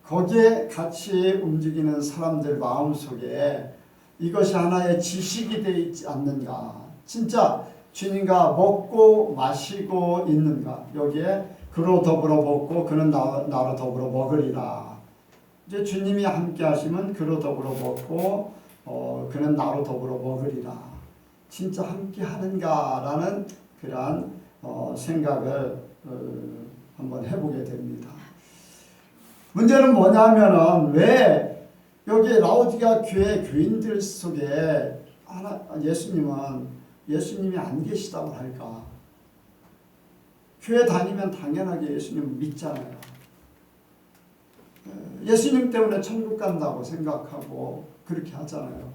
거기에 같이 움직이는 사람들 마음속에 이것이 하나의 지식이 되어 있지 않는가. 진짜 주님과 먹고 마시고 있는가. 여기에 그로 더불어 먹고 그는 나로 더불어 먹으리라. 이제 주님이 함께 하시면 그로 더불어 먹고 그는 나로 더불어 먹으리라. 진짜 함께 하는가라는 그러한 생각을 한번 해보게 됩니다. 문제는 뭐냐면은 왜 여기 라오디게아 교회 교인들 속에 예수님이 안 계시다고 할까? 교회 다니면 당연하게 예수님 믿잖아요. 예수님 때문에 천국 간다고 생각하고 그렇게 하잖아요.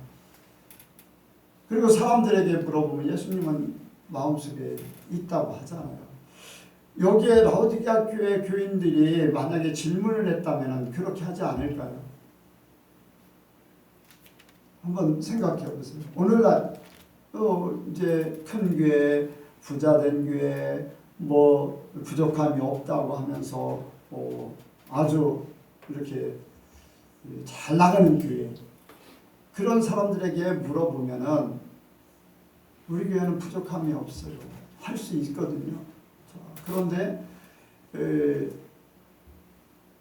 그리고 사람들에게 물어보면 예수님은 마음속에 있다고 하잖아요. 여기에 라오디게아 교회 교인들이 만약에 질문을 했다면 그렇게 하지 않을까요? 한번 생각해 보세요. 오늘날 이제 큰 교회, 부자된 교회, 뭐 부족함이 없다고 하면서 아주 이렇게 잘 나가는 교회 그런 사람들에게 물어보면은 우리 교회는 부족함이 없어요. 할 수 있거든요. 자, 그런데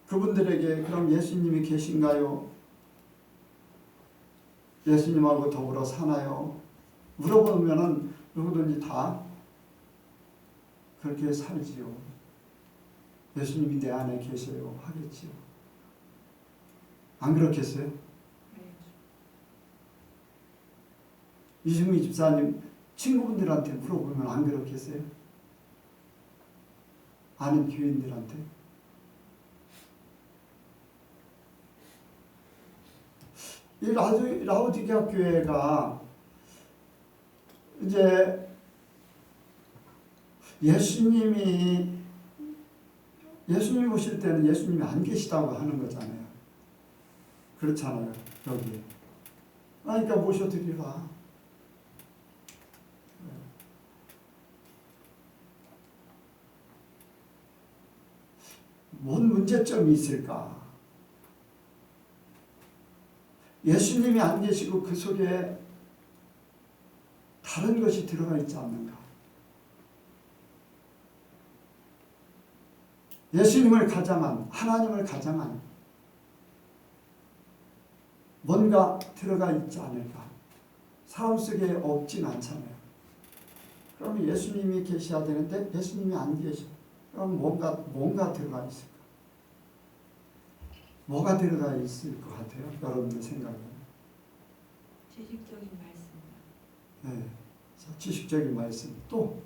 그분들에게 그럼 예수님이 계신가요? 예수님하고 더불어 사나요? 물어보면은 누구든지 다 그렇게 살지요. 예수님이 내 안에 계세요 하겠지요. 안 그렇겠어요? 이승미 집사님 친구분들한테 물어보면 안 그렇겠어요? 아는 교인들한테. 이 라우디게아 교회가 이제 예수님 오실 때는 예수님이 안 계시다고 하는 거잖아요. 그렇잖아요. 여기. 그러니까 모셔드리라. 뭔 문제점이 있을까? 예수님이 안 계시고 그 속에 다른 것이 들어가 있지 않는가? 예수님을 가장한, 하나님을 가장한 뭔가 들어가 있지 않을까? 사람 속에 없진 않잖아요. 그럼 예수님이 계셔야 되는데 예수님이 안 계셔. 그럼 뭔가 들어가 있을까? 뭐가 들어가 있을 것 같아요? 여러분들 생각은? 지식적인 말씀. 네. 지식적인 말씀. 또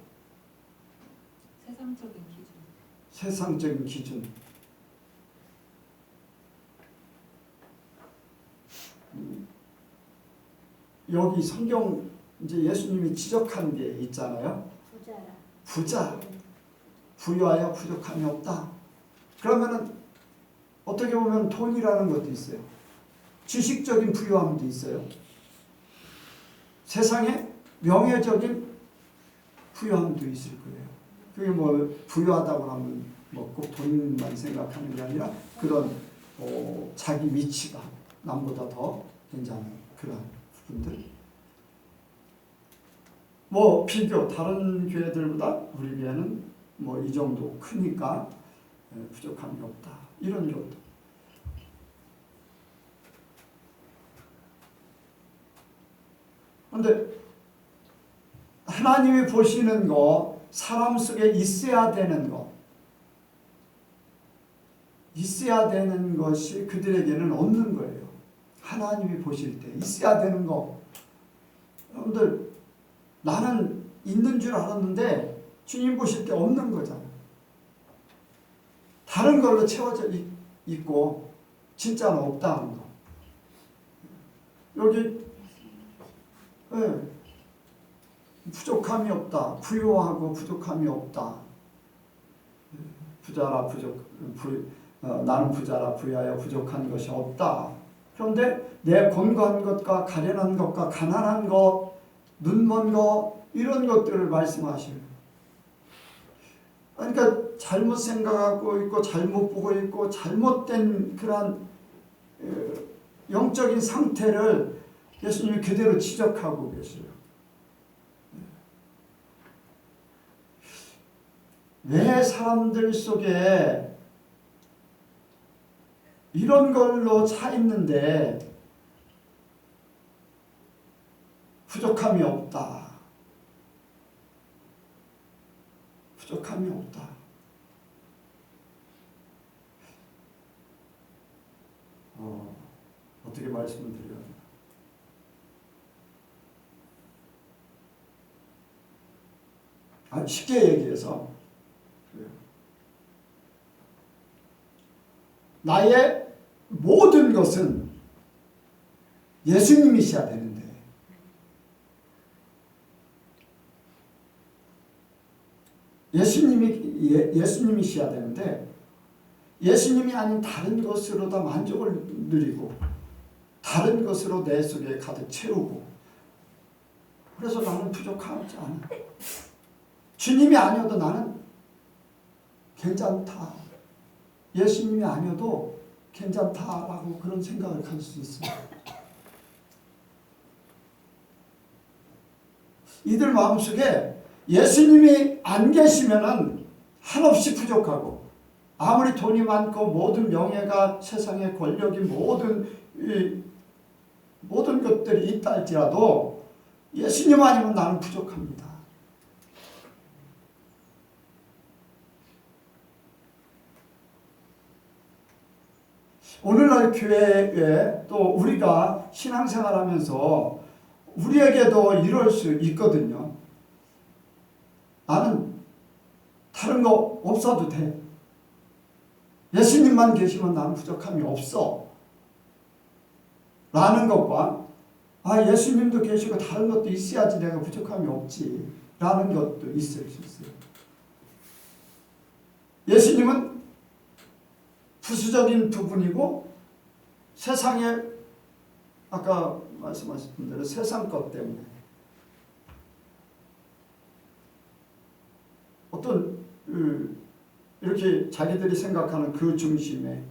세상적인 기준. 세상적인 기준. 여기 성경 이제 예수님이 지적한 게 있잖아요. 부자. 부유하여 부족함이 없다. 그러면은 어떻게 보면 돈이라는 것도 있어요. 지식적인 부유함도 있어요. 세상에 명예적인 부유함도 있을 거예요. 그게 뭐 부유하다고 하면 뭐 꼭 돈만 생각하는 게 아니라 그런 자기 위치가 남보다 더 괜찮은 그런 부분들. 뭐 비교 다른 교회들보다 우리 교회는 뭐 이 정도 크니까 부족함이 없다. 이런 정도. 그런데 하나님이 보시는 거, 사람 속에 있어야 되는 것, 있어야 되는 것이 그들에게는 없는 거예요. 하나님이 보실 때 있어야 되는 거. 여러분들 나는 있는 줄 알았는데 주님 보실 때 없는 거잖아요. 다른 걸로 채워져 있고 진짜는 없다는 거. 여기 네. 부족함이 없다. 부유하고 부족함이 없다. 부자라 나는 부자라 부유하여 부족한 것이 없다. 그런데 내 권고한 것과 가련한 것과 가난한 것, 눈먼 것 이런 것들을 말씀하시는. 그러니까 잘못 생각하고 있고 잘못 보고 있고 잘못된 그러한 영적인 상태를 예수님이 그대로 지적하고 계세요. 왜 사람들 속에 이런 걸로 차 있는데 부족함이 없다. 부족함이 없다. 어떻게 말씀을 드려야 되나? 쉽게 얘기해서 나의 모든 것은 예수님이셔야 되는데 예수님이셔야 되는데 예수님이 아닌 다른 것으로 다 만족을 누리고 다른 것으로 내 속에 가득 채우고 그래서 나는 부족하지 않아. 주님이 아니어도 나는 괜찮다. 예수님이 아니어도 괜찮다라고 그런 생각을 가질 수 있습니다. 이들 마음속에 예수님이 안 계시면은 한없이 부족하고 아무리 돈이 많고 모든 명예가 세상의 권력이 모든 것들이 있다 할지라도 예수님 아니면 나는 부족합니다. 오늘날 교회에 또 우리가 신앙생활하면서 우리에게도 이럴 수 있거든요. 나는 다른 거 없어도 돼. 예수님만 계시면 나는 부족함이 없어. 라는 것과 예수님도 계시고 다른 것도 있어야지 내가 부족함이 없지. 라는 것도 있을 수 있어요. 예수님은 부수적인 부분이고 세상에 아까 말씀하셨던 대로 세상 것 때문에 어떤 이렇게 자기들이 생각하는 그 중심에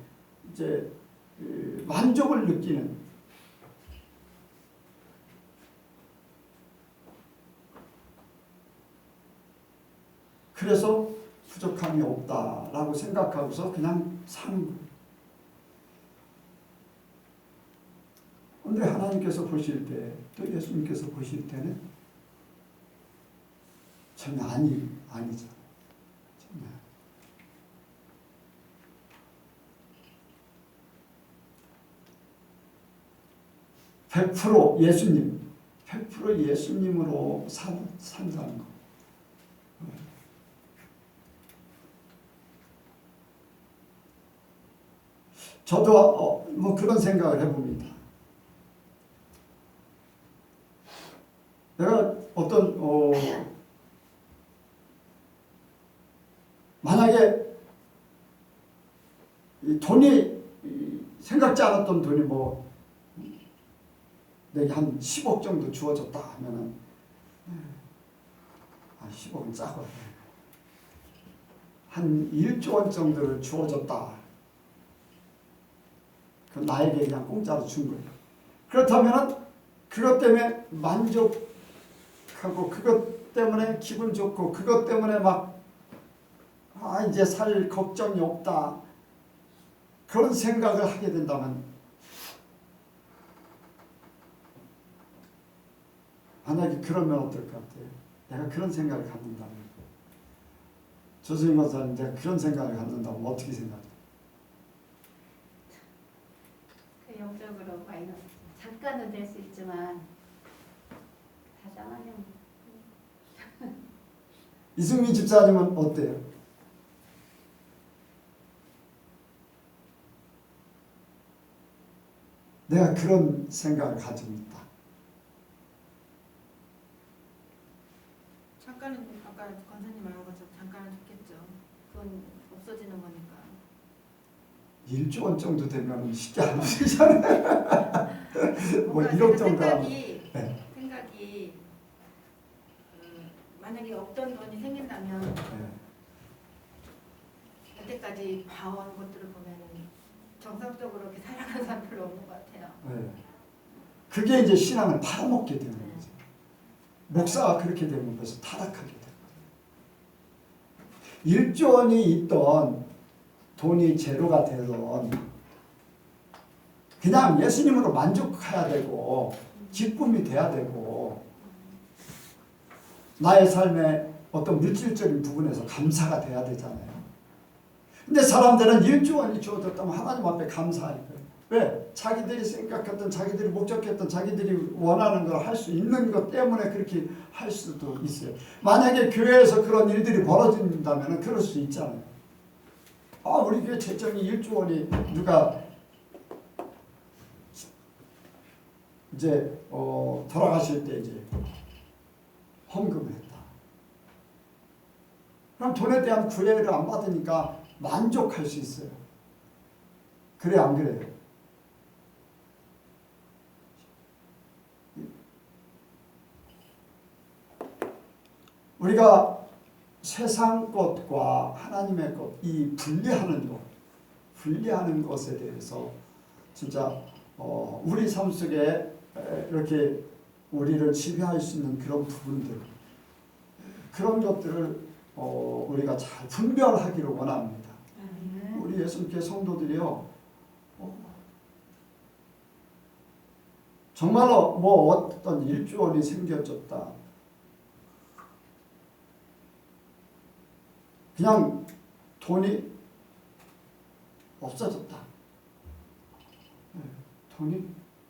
이제 만족을 느끼는 그래서 부족함이 없다라고 생각하고서 그냥 사는 거예요. 그런데 하나님께서 보실 때, 또 예수님께서 보실 때는 전혀 아니죠. 전혀. 100% 예수님, 100% 예수님으로 산다는 거. 저도 뭐 그런 생각을 해봅니다. 내가 어떤 만약에 이 돈이 생각지 않았던 돈이 뭐 내게 한 10억 정도 주어졌다 하면은 10억은 작아. 한 1조 원 정도를 주어졌다. 그 나에게 그냥 공짜로 준 거예요. 그렇다면은 그것 때문에 만족하고 그것 때문에 기분 좋고 그것 때문에 막 이제 살 걱정이 없다. 그런 생각을 하게 된다면 만약에 그러면 어떨 것 같아요? 내가 그런 생각을 갖는다면 조수인 권사님 내가 그런 생각을 갖는다면 어떻게 생각해요? 영적으로 마이너스. 잠깐은 될 수 있지만 다장하면. 이승민 집사님은 어때요? 내가 그런 생각을 가지고 있다. 잠깐은 아까 권사님 말한 것처럼 잠깐은 좋겠죠. 그건 없어지는 거니까. 1조 원 정도 되면 쉽지 않으시잖아요. 뭐 1억 정도 하면. 생각이 만약에 없던 돈이 생긴다면 여태까지 봐온 것들을 보면 정상적으로 이렇게 살아가는 사람 별로 없는 것 같아요. 그게 이제 신앙을 팔아먹게 되는 거죠. 목사가 그렇게 되면 벌써 타락하게 되는 거예요. 1조 원이 있던 돈이 제로가 되던 그냥 예수님으로 만족해야 되고 기쁨이 돼야 되고 나의 삶의 어떤 물질적인 부분에서 감사가 돼야 되잖아요. 근데 사람들은 1조 원이 주어졌다면 하나님 앞에 감사할 거예요. 왜? 자기들이 생각했던, 자기들이 목적했던, 자기들이 원하는 걸 할 수 있는 것 때문에 그렇게 할 수도 있어요. 만약에 교회에서 그런 일들이 벌어진다면 그럴 수 있잖아요. 우리 교회 재정이 1조 원이 누가 이제 돌아가실 때 이제 헌금을 했다. 그럼 돈에 대한 구애를 안 받으니까 만족할 수 있어요. 그래 안 그래요? 우리가 세상 것과 하나님의 것, 이 분리하는 것에 대해서 진짜 우리 삶 속에 이렇게 우리를 지배할 수 있는 그런 부분들, 그런 것들을 우리가 잘 분별하기를 원합니다. 우리 예수님께 성도들이요, 정말로 뭐 어떤 1조 원이 생겨졌다. 그냥 돈이 없어졌다. 돈이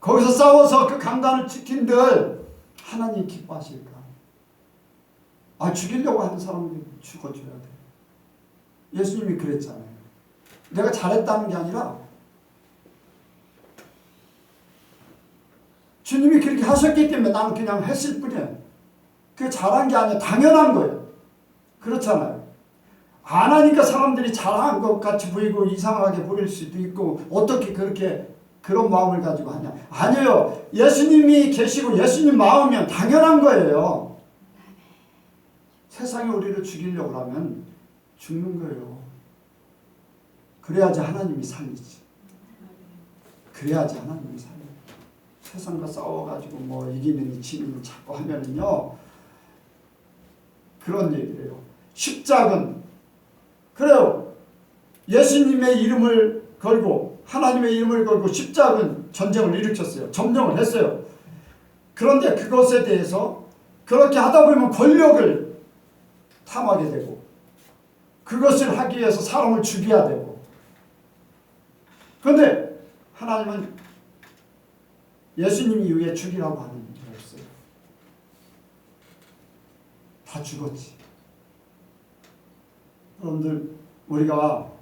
거기서 싸워서 그 강단을 지킨들 하나님 기뻐하실까? 죽이려고 하는 사람은 죽어줘야 돼. 예수님이 그랬잖아요. 내가 잘했다는 게 아니라 주님이 그렇게 하셨기 때문에 나는 그냥 했을 뿐이에요. 그게 잘한 게 아니라 당연한 거예요. 그렇잖아요. 안 하니까 사람들이 잘한 것 같이 보이고 이상하게 보일 수도 있고 어떻게 그렇게 그런 마음을 가지고 하냐. 아니에요. 예수님이 계시고 예수님 마음이면 당연한 거예요. 세상이 우리를 죽이려고 하면 죽는 거예요. 그래야지 하나님이 살리지. 그래야지 하나님이 살리지. 세상과 싸워가지고 뭐 이기는 지는 자꾸 하면은요. 그런 얘기래요. 십자군. 그래요. 예수님의 이름을 걸고 하나님의 이름을 걸고 십자군 전쟁을 일으켰어요. 점령을 했어요. 그런데 그것에 대해서 그렇게 하다 보면 권력을 탐하게 되고 그것을 하기 위해서 사람을 죽여야 되고 그런데 하나님은 예수님 이후에 죽이라고 하는 게 없어요. 다 죽었지. 여러분들 우리가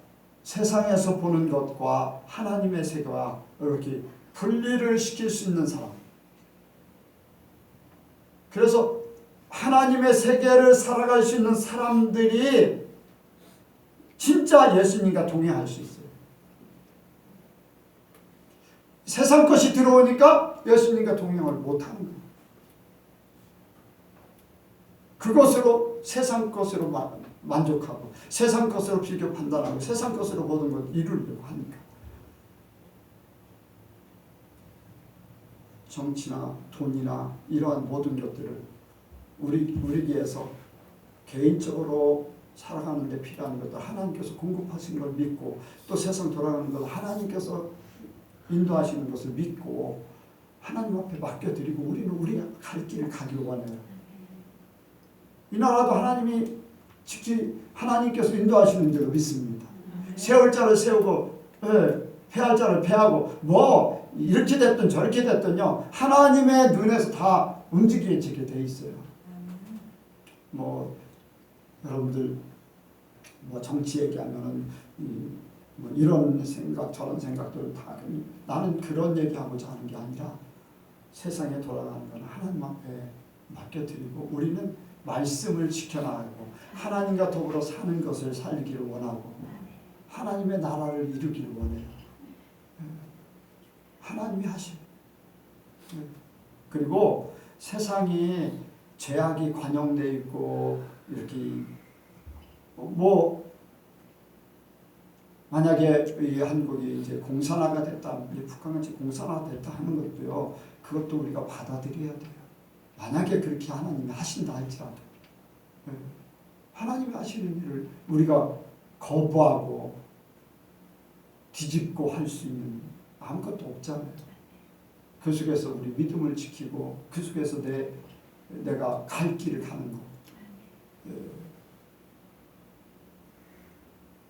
세상에서 보는 것과 하나님의 세계와 이렇게 분리를 시킬 수 있는 사람. 그래서 하나님의 세계를 살아갈 수 있는 사람들이 진짜 예수님과 동행할 수 있어요. 세상 것이 들어오니까 예수님과 동행을 못하는 거예요. 그것으로 세상 것으로 만족하고 세상 것으로 비교 판단하고 세상 것으로 모든 걸 이루려고 하니까 정치나 돈이나 이러한 모든 것들을 우리에게서 개인적으로 살아가는 데 필요한 것들 하나님께서 공급하신 걸 믿고 또 세상 돌아가는 걸 하나님께서 인도하시는 것을 믿고 하나님 앞에 맡겨드리고 우리는 우리가 갈 길을 가길 원해요. 이 나라도 하나님이 직접 하나님께서 인도하시는 대로 믿습니다. 세울 자를 세우고 패할 자를 패하고 뭐 이렇게 됐든 저렇게 됐든요. 하나님의 눈에서 다 움직여지게 돼 있어요. 뭐 여러분들 뭐 정치 얘기하면은 뭐 이런 생각 저런 생각들 다 나는 그런 얘기하고자 하는 게 아니라 세상에 돌아가는 건 하나님 앞에 맡겨드리고 우리는 말씀을 지켜나가고 하나님과 더불어 사는 것을 살기를 원하고 하나님의 나라를 이루기를 원해요. 하나님이 하시고 그리고 세상이 죄악이 관영되어 있고 이렇게 뭐 만약에 이 한국이 이제 공산화가 됐다, 북한같이 공산화가 됐다 하는 것도요, 그것도 우리가 받아들여야 돼요. 만약에 그렇게 하나님이 하신다 할지라도 하나님이 하시는 일을 우리가 거부하고 뒤집고 할 수 있는 아무것도 없잖아요. 그 속에서 우리 믿음을 지키고 그 속에서 내가 갈 길을 가는 거.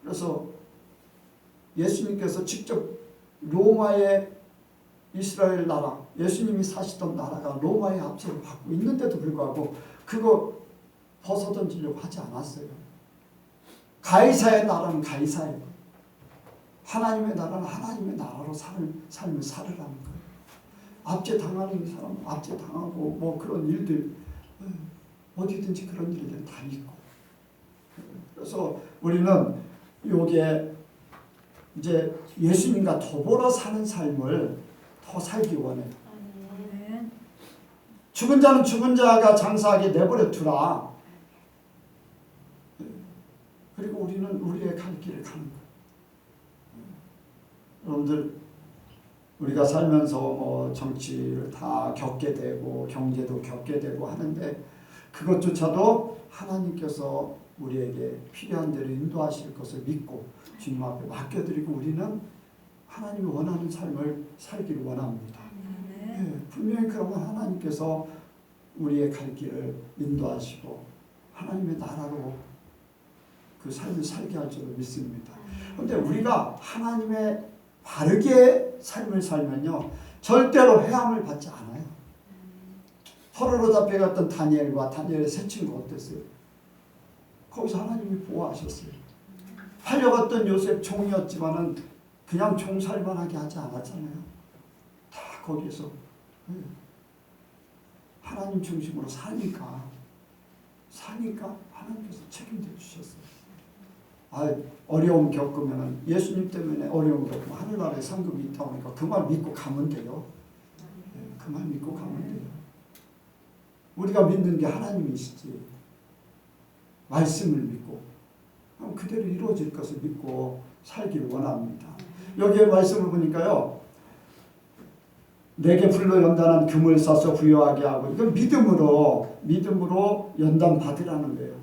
그래서 예수님께서 직접 로마의 이스라엘 나라, 예수님이 사시던 나라가 로마의 압제를 받고 있는데도 불구하고 그거 벗어던지려고 하지 않았어요. 가이사의 나라는 가이사예요. 하나님의 나라는 하나님의 나라로 삶을 살으라는 거예요. 압제 당하는 사람은 압제 당하고 뭐 그런 일들 어디든지 그런 일들 다 있고. 그래서 우리는 요게 이제 예수님과 더불어 사는 삶을 더 살기 원해요. 죽은 자는 죽은 자가 장사하게 내버려 두라. 그리고 우리는 우리의 갈 길을 가는 거예요. 여러분들 우리가 살면서 뭐 정치를 다 겪게 되고 경제도 겪게 되고 하는데 그것조차도 하나님께서 우리에게 필요한 대로 인도하실 것을 믿고 주님 앞에 맡겨드리고 우리는 하나님이 원하는 삶을 살기를 원합니다. 분명히 그러면 하나님께서 우리의 갈 길을 인도하시고 하나님의 나라로 그 삶을 살게 할 줄을 믿습니다. 그런데 우리가 하나님의 바르게 삶을 살면요, 절대로 해함을 받지 않아요. 포로로 잡혀갔던 다니엘과 다니엘의 세 친구 어땠어요? 거기서 하나님이 보호하셨어요. 팔려갔던 요셉 종이었지만은 그냥 종살만하게 하지 않았잖아요. 다 거기에서 하나님 중심으로 사니까 하나님께서 책임져 주셨어요. 어려움 겪으면 예수님 때문에 어려움 겪으면 하늘나라에 상급이 있다고 하니까 그 말 믿고 가면 돼요. 그 말 믿고 가면 돼요. 우리가 믿는 게 하나님이시지. 말씀을 믿고 그대로 이루어질 것을 믿고 살기를 원합니다. 여기에 말씀을 보니까요. 내게 불로 연단한 금을 싸서 부여하게 하고 이건 믿음으로 연단 받으라는 거예요.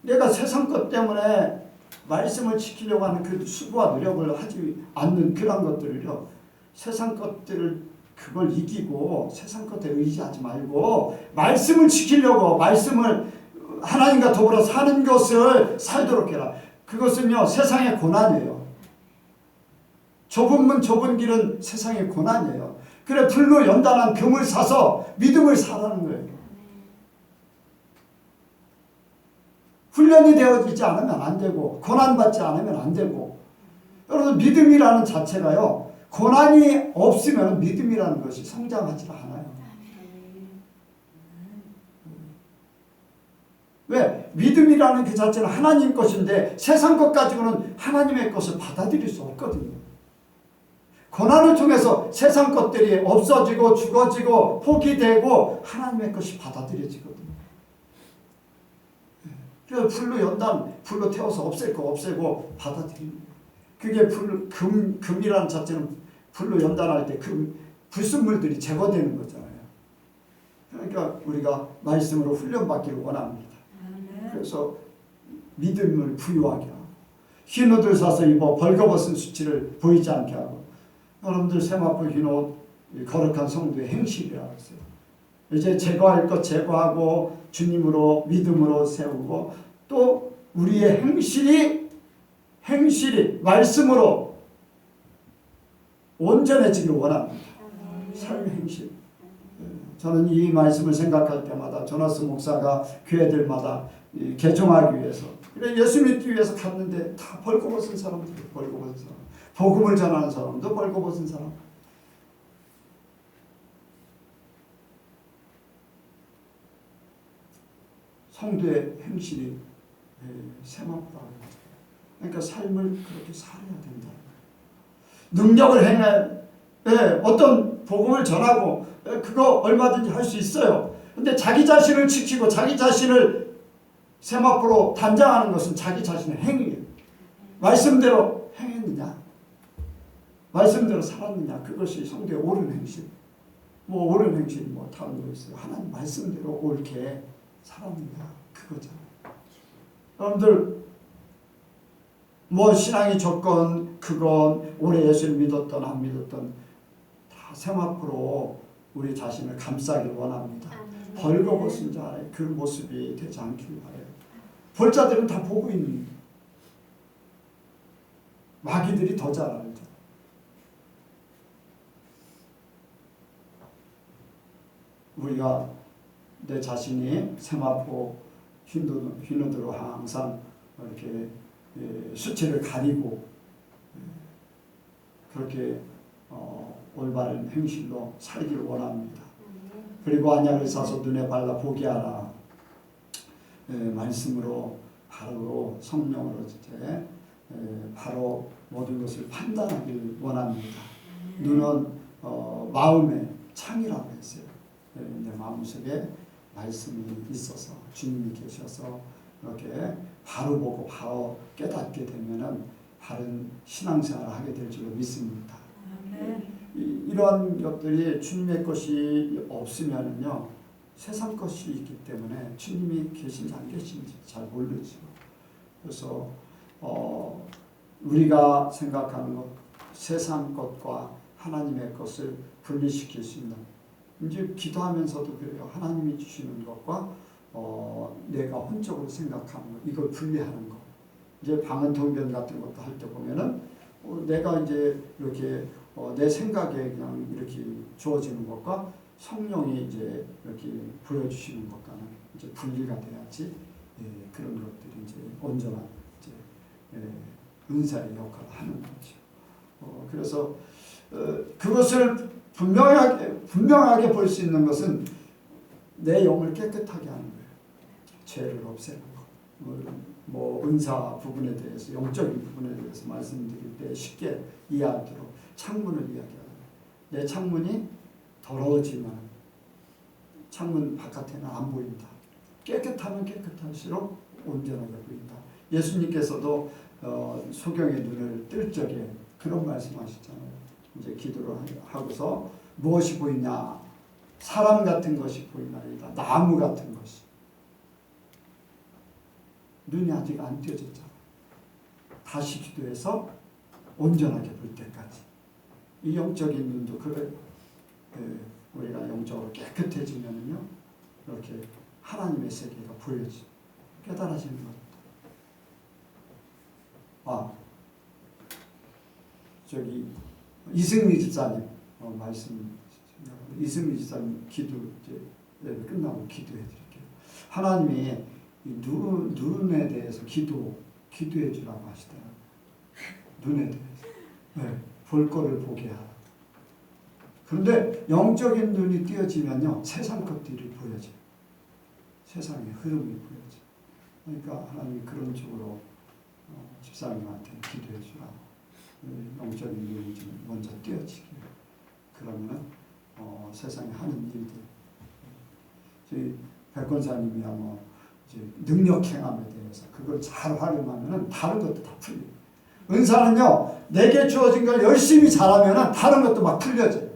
내가 세상 것 때문에 말씀을 지키려고 하는 그 수고와 노력을 하지 않는 그런 것들을요. 세상 것들을 그걸 이기고 세상 것에 의지하지 말고 말씀을 지키려고 말씀을 하나님과 더불어 사는 것을 살도록 해라. 그것은요. 세상의 고난이에요. 좁은 문 좁은 길은 세상의 고난이에요. 그래 불로 연단한 금을 사서 믿음을 사라는 거예요. 훈련이 되어지지 않으면 안 되고 고난받지 않으면 안 되고 여러분 믿음이라는 자체가요. 고난이 없으면 믿음이라는 것이 성장하지 않아요. 왜? 믿음이라는 그 자체는 하나님 것인데 세상 것 가지고는 하나님의 것을 받아들일 수 없거든요. 고난을 통해서 세상 것들이 없어지고 죽어지고 포기되고 하나님의 것이 받아들여지거든요. 그래서 불로 태워서 없애고 받아들이는 거예요. 그게 금이라는 자체는 불로 연단할 때 불순물들이 제거되는 거잖아요. 그러니까 우리가 말씀으로 훈련받기를 원합니다. 그래서 믿음을 부유하게 하고 흰 옷을 사서 입어 벌거벗은 수치를 보이지 않게 하고 여러분들 세마포 흰 옷 거룩한 성도의 행실이라고 했어요. 이제 제거할 것 제거하고 주님으로 믿음으로 세우고 또 우리의 행실이 말씀으로 온전해지기를 원합니다. 삶의 행실. 저는 이 말씀을 생각할 때마다 조나스 목사가 교회들마다 개종하기 위해서 그래 예수 믿기 위해서 갔는데 다 벌거벗은 사람들 벌거벗은 사람 복음을 전하는 사람도 벌거벗은 사람 성도의 행실이 세마포라고 그러니까 삶을 그렇게 살아야 된다. 능력을 행해 어떤 복음을 전하고 그거 얼마든지 할 수 있어요. 근데 자기 자신을 지키고 자기 자신을 세마포로 단장하는 것은 자기 자신의 행위예요. 말씀대로 행했느냐 말씀대로 살았느냐 그것이 성도의 옳은 행실. 옳은 행실이 다른 거 있어요. 하나님 말씀대로 옳게 살았느냐 그거잖아요. 여러분들 신앙이 좋건 그건 오래 예수를 믿었던 안 믿었던 다 세마포로 우리 자신을 감싸길 원합니다. 벌거벗은 자의 그 모습이 되지 않길 바라요. 벌자들은 다 보고 있는 마귀들이 더 잘 알죠. 우리가 내 자신이 세마포 흰옷으로 항상 이렇게 수치를 가리고 그렇게 올바른 행실로 살기를 원합니다. 그리고 안약을 사서 눈에 발라 보게 하라. 말씀으로 바로 성령으로 바로 모든 것을 판단하기를 원합니다. 눈은 마음의 창이라고 했어요. 내 마음속에 말씀이 있어서 주님이 계셔서 이렇게 바로 보고 바로 깨닫게 되면은 바른 신앙생활을 하게 될 줄로 믿습니다. 이러한 것들이 주님의 것이 없으면은요 세상 것이 있기 때문에 주님이 계신지 안 계신지 잘 모르죠. 그래서 우리가 생각하는 것 세상 것과 하나님의 것을 분리시킬 수 있는 이제 기도하면서도 그래요. 하나님이 주시는 것과 내가 혼적으로 생각하는 것 이걸 분리하는 것. 이제 방언통변 같은 것도 할 때 보면은 내가 이제 이렇게 내 생각에 그냥 이렇게 주어지는 것과 성령이 이제 이렇게 보여주시는 것과는 이제 분리가 돼야지 그런 것들이 이제 온전한 이제 은사의 역할을 하는 거죠. 그래서 그것을 분명하게 볼 수 있는 것은 내 영을 깨끗하게 하는 거예요. 죄를 없애는 거. 뭐 은사 부분에 대해서 영적인 부분에 대해서 말씀드릴 때 쉽게 이해하도록 창문을 이야기하는 내 창문이 더러워지면 창문 바깥에는 안 보인다. 깨끗하면 깨끗할수록 온전하게 보인다. 예수님께서도 소경의 눈을 뜰 적에 그런 말씀하셨잖아요. 이제 기도를 하고서 무엇이 보이냐? 사람 같은 것이 보이나이다. 나무 같은 것이. 눈이 아직 안 띄어졌잖아. 다시 기도해서 온전하게 볼 때까지. 이 영적인 눈도 그래요. 우리가 영적으로 깨끗해지면요, 이렇게 하나님의 세계가 보여지, 깨달아지는 겁니다. 저기 이승미 집사님 말씀, 이승미 집사님 기도 이제 끝나고 기도해 드릴게요. 하나님이 눈에 대해서 기도해 주라고 하시더라고요. 눈에 대해서. 볼 거를 보게 하라. 그런데 영적인 눈이 띄어지면요, 세상 것들이 보여져요. 세상의 흐름이 보여져요. 그러니까 하나님이 그런 쪽으로 집사님한테 기도해 주라고. 영적인 눈이 좀 먼저 띄어지게. 그러면은 세상에 하는 일들. 저희 백권사님이야 이제 능력 행함에 대해서 그걸 잘 활용하면은 다른 것도 다 풀려요. 은사는요, 내게 주어진 걸 열심히 잘하면은 다른 것도 막 풀려져요.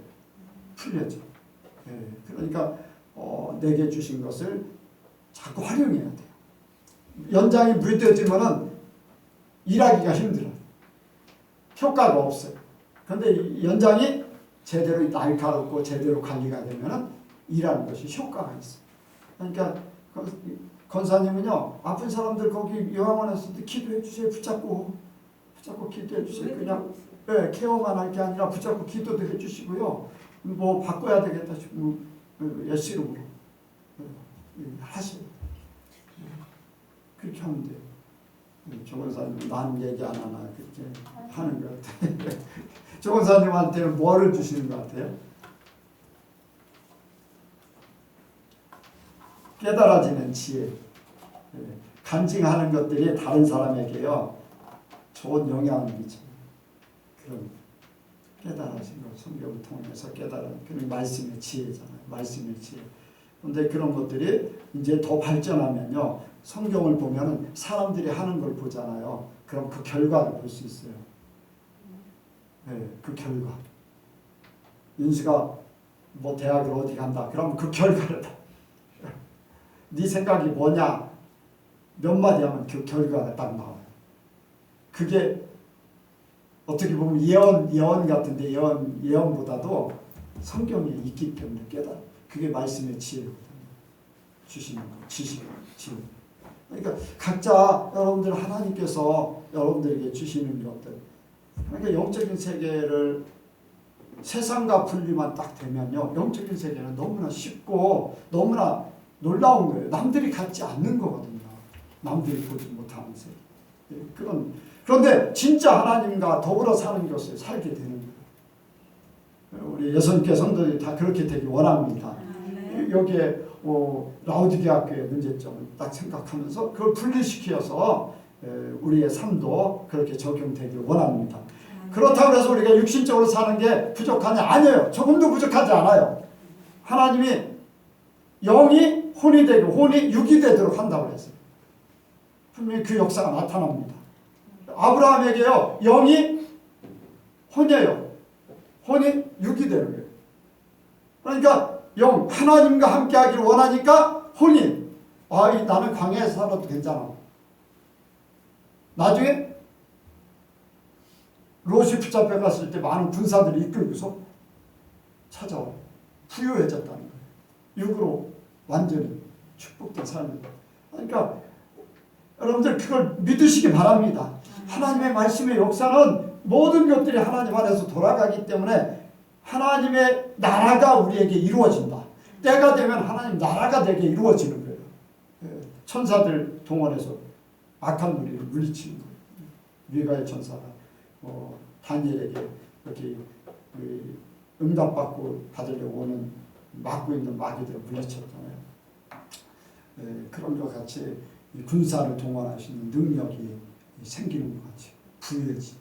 그러니까 내게 주신 것을 자꾸 활용해야 돼요. 연장이 무뎌지면은 일하기가 힘들어요. 효과가 없어요. 그런데 연장이 제대로 날카롭고 제대로 관리가 되면은 일하는 것이 효과가 있어요. 그러니까 권사님은요, 아픈 사람들 거기 요양원에서도 기도해 주세요. 붙잡고 기도해 주세요. 그냥 케어만 할 게 아니라 붙잡고 기도도 해 주시고요. 뭐 바꿔야 되겠다 싶으면 예시름으로 하세요. 그렇게 하면 돼요. 조 권사님 남 얘기 안 하나 그렇게 하는 것 같아요. 조 권사님한테는 뭐를 주시는 것 같아요? 깨달아지는 지혜. 간증하는 것들이 다른 사람에게요, 좋은 영향을 미쳐요. 그런 깨달아진 것, 성경을 통해서 깨달은 그런 말씀의 지혜잖아요. 말씀의 지혜. 그런데 그런 것들이 이제 더 발전하면요, 성경을 보면은 사람들이 하는 걸 보잖아요. 그럼 그 결과를 볼 수 있어요. 그 결과. 윤수가 뭐 대학을 어디 간다. 그럼 그 결과를 네 생각이 뭐냐? 몇 마디 하면 그 결과가 딱 나와요. 그게 어떻게 보면 예언 같은데 예언보다도 성경에 있기 때문에 깨달아. 그게 말씀의 지혜거든요. 주시는 거, 지혜. 그러니까 각자 여러분들 하나님께서 여러분들에게 주시는 것들. 그러니까 영적인 세계를 세상과 분리만 딱 되면요, 영적인 세계는 너무나 쉽고 너무나 놀라운 거예요. 남들이 갖지 않는 거거든요. 남들이 보지 못하는 세계. 그런데 진짜 하나님과 더불어 사는 것을 살게 되는 거예요. 우리 여성교 성도들이 다 그렇게 되기 원합니다. 여기에 라우디게아 교회의 문제점을 딱 생각하면서 그걸 분리시켜서 우리의 삶도 그렇게 적용되길 원합니다. 그렇다고 해서 우리가 육신적으로 사는 게 부족하냐? 아니에요. 조금도 부족하지 않아요. 하나님이 영이 혼이 되고 혼이 육이 되도록 한다고 했어요. 분명히 그 역사가 나타납니다. 아브라함에게요, 영이 혼이에요. 혼이 육이 되는 거예요. 그러니까 하나님과 함께 하기를 원하니까 혼이, 나는 광야에서 살아도 괜찮아. 나중에 롯이 붙잡혀 갔을 때 많은 군사들이 이끌고서 찾아와요. 부유해졌다는 거예요. 육으로 완전히 축복된 삶입니다. 그러니까 여러분들 그걸 믿으시기 바랍니다. 하나님의 말씀의 역사는 모든 것들이 하나님 안에서 돌아가기 때문에 하나님의 나라가 우리에게 이루어진다. 때가 되면 하나님 나라가 되게 이루어지는 거예요. 천사들 동원해서 악한 무리를 물리치는 거예요. 미가엘 천사가 다니엘에게 이렇게 응답받고 받으려고 오는 막고 있는 마귀들을 물리쳤잖아요. 그런 것 같이 군사를 동원할 수 있는 능력이 생기는 것 같이 부여지.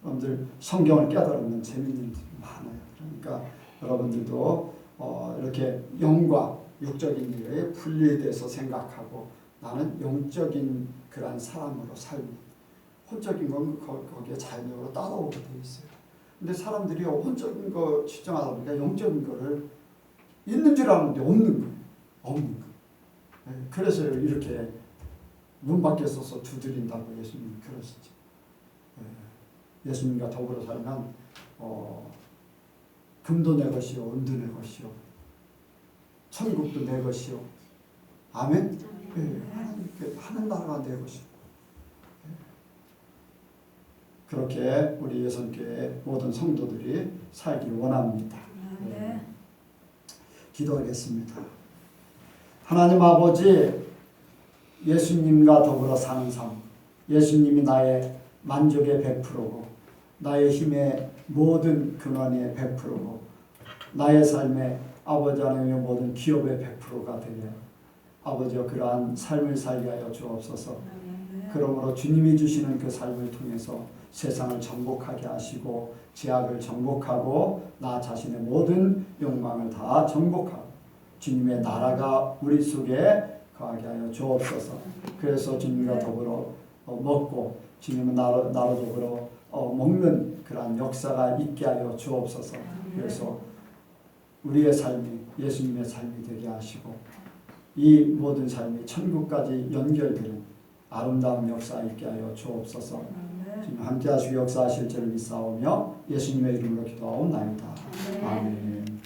여러분들 성경을 깨달으면 재밌는 일이 많아요. 그러니까 여러분들도 이렇게 영과 육적인 일에 분리돼서 생각하고 나는 영적인 그런 사람으로 살고 혼적인 건 거기에 자연적으로 따라오게 돼 있어요. 근데 사람들이 혼적인 거 추정하다 보니까 영적인 거를 있는 줄 아는데 없는 거예요. 없는 거. 그래서 이렇게 문 밖에 서서 두드린다고 예수님이 그러시죠. 예수님과 더불어 살면 금도 내 것이요 은도 내 것이요 천국도 내 것이요. 아멘. 하는 나라가 내 것이요. 그렇게 우리 예선교회 모든 성도들이 살기 원합니다. 기도하겠습니다. 하나님 아버지, 예수님과 더불어 사는 삶, 예수님이 나의 만족의 100%고 나의 힘의 모든 근원의 100%고 나의 삶의 아버지 하나님의 모든 기업의 100%가 되게 아버지여 그러한 삶을 살게 하여 주옵소서. 그러므로 주님이 주시는 그 삶을 통해서 세상을 정복하게 하시고 죄악을 정복하고 나 자신의 모든 욕망을 다 정복하고 주님의 나라가 우리 속에 거하게 하여 주옵소서. 그래서 주님과 더불어 먹고 주님은 나로 더불어 먹는 그러한 역사가 있게 하여 주옵소서. 그래서 우리의 삶이 예수님의 삶이 되게 하시고 이 모든 삶이 천국까지 연결되는 아름다운 역사 있게 하여 주옵소서. 주님 함께 하시고 역사하실 줄을 믿사오며 예수님의 이름으로 기도하옵나이다. 아멘.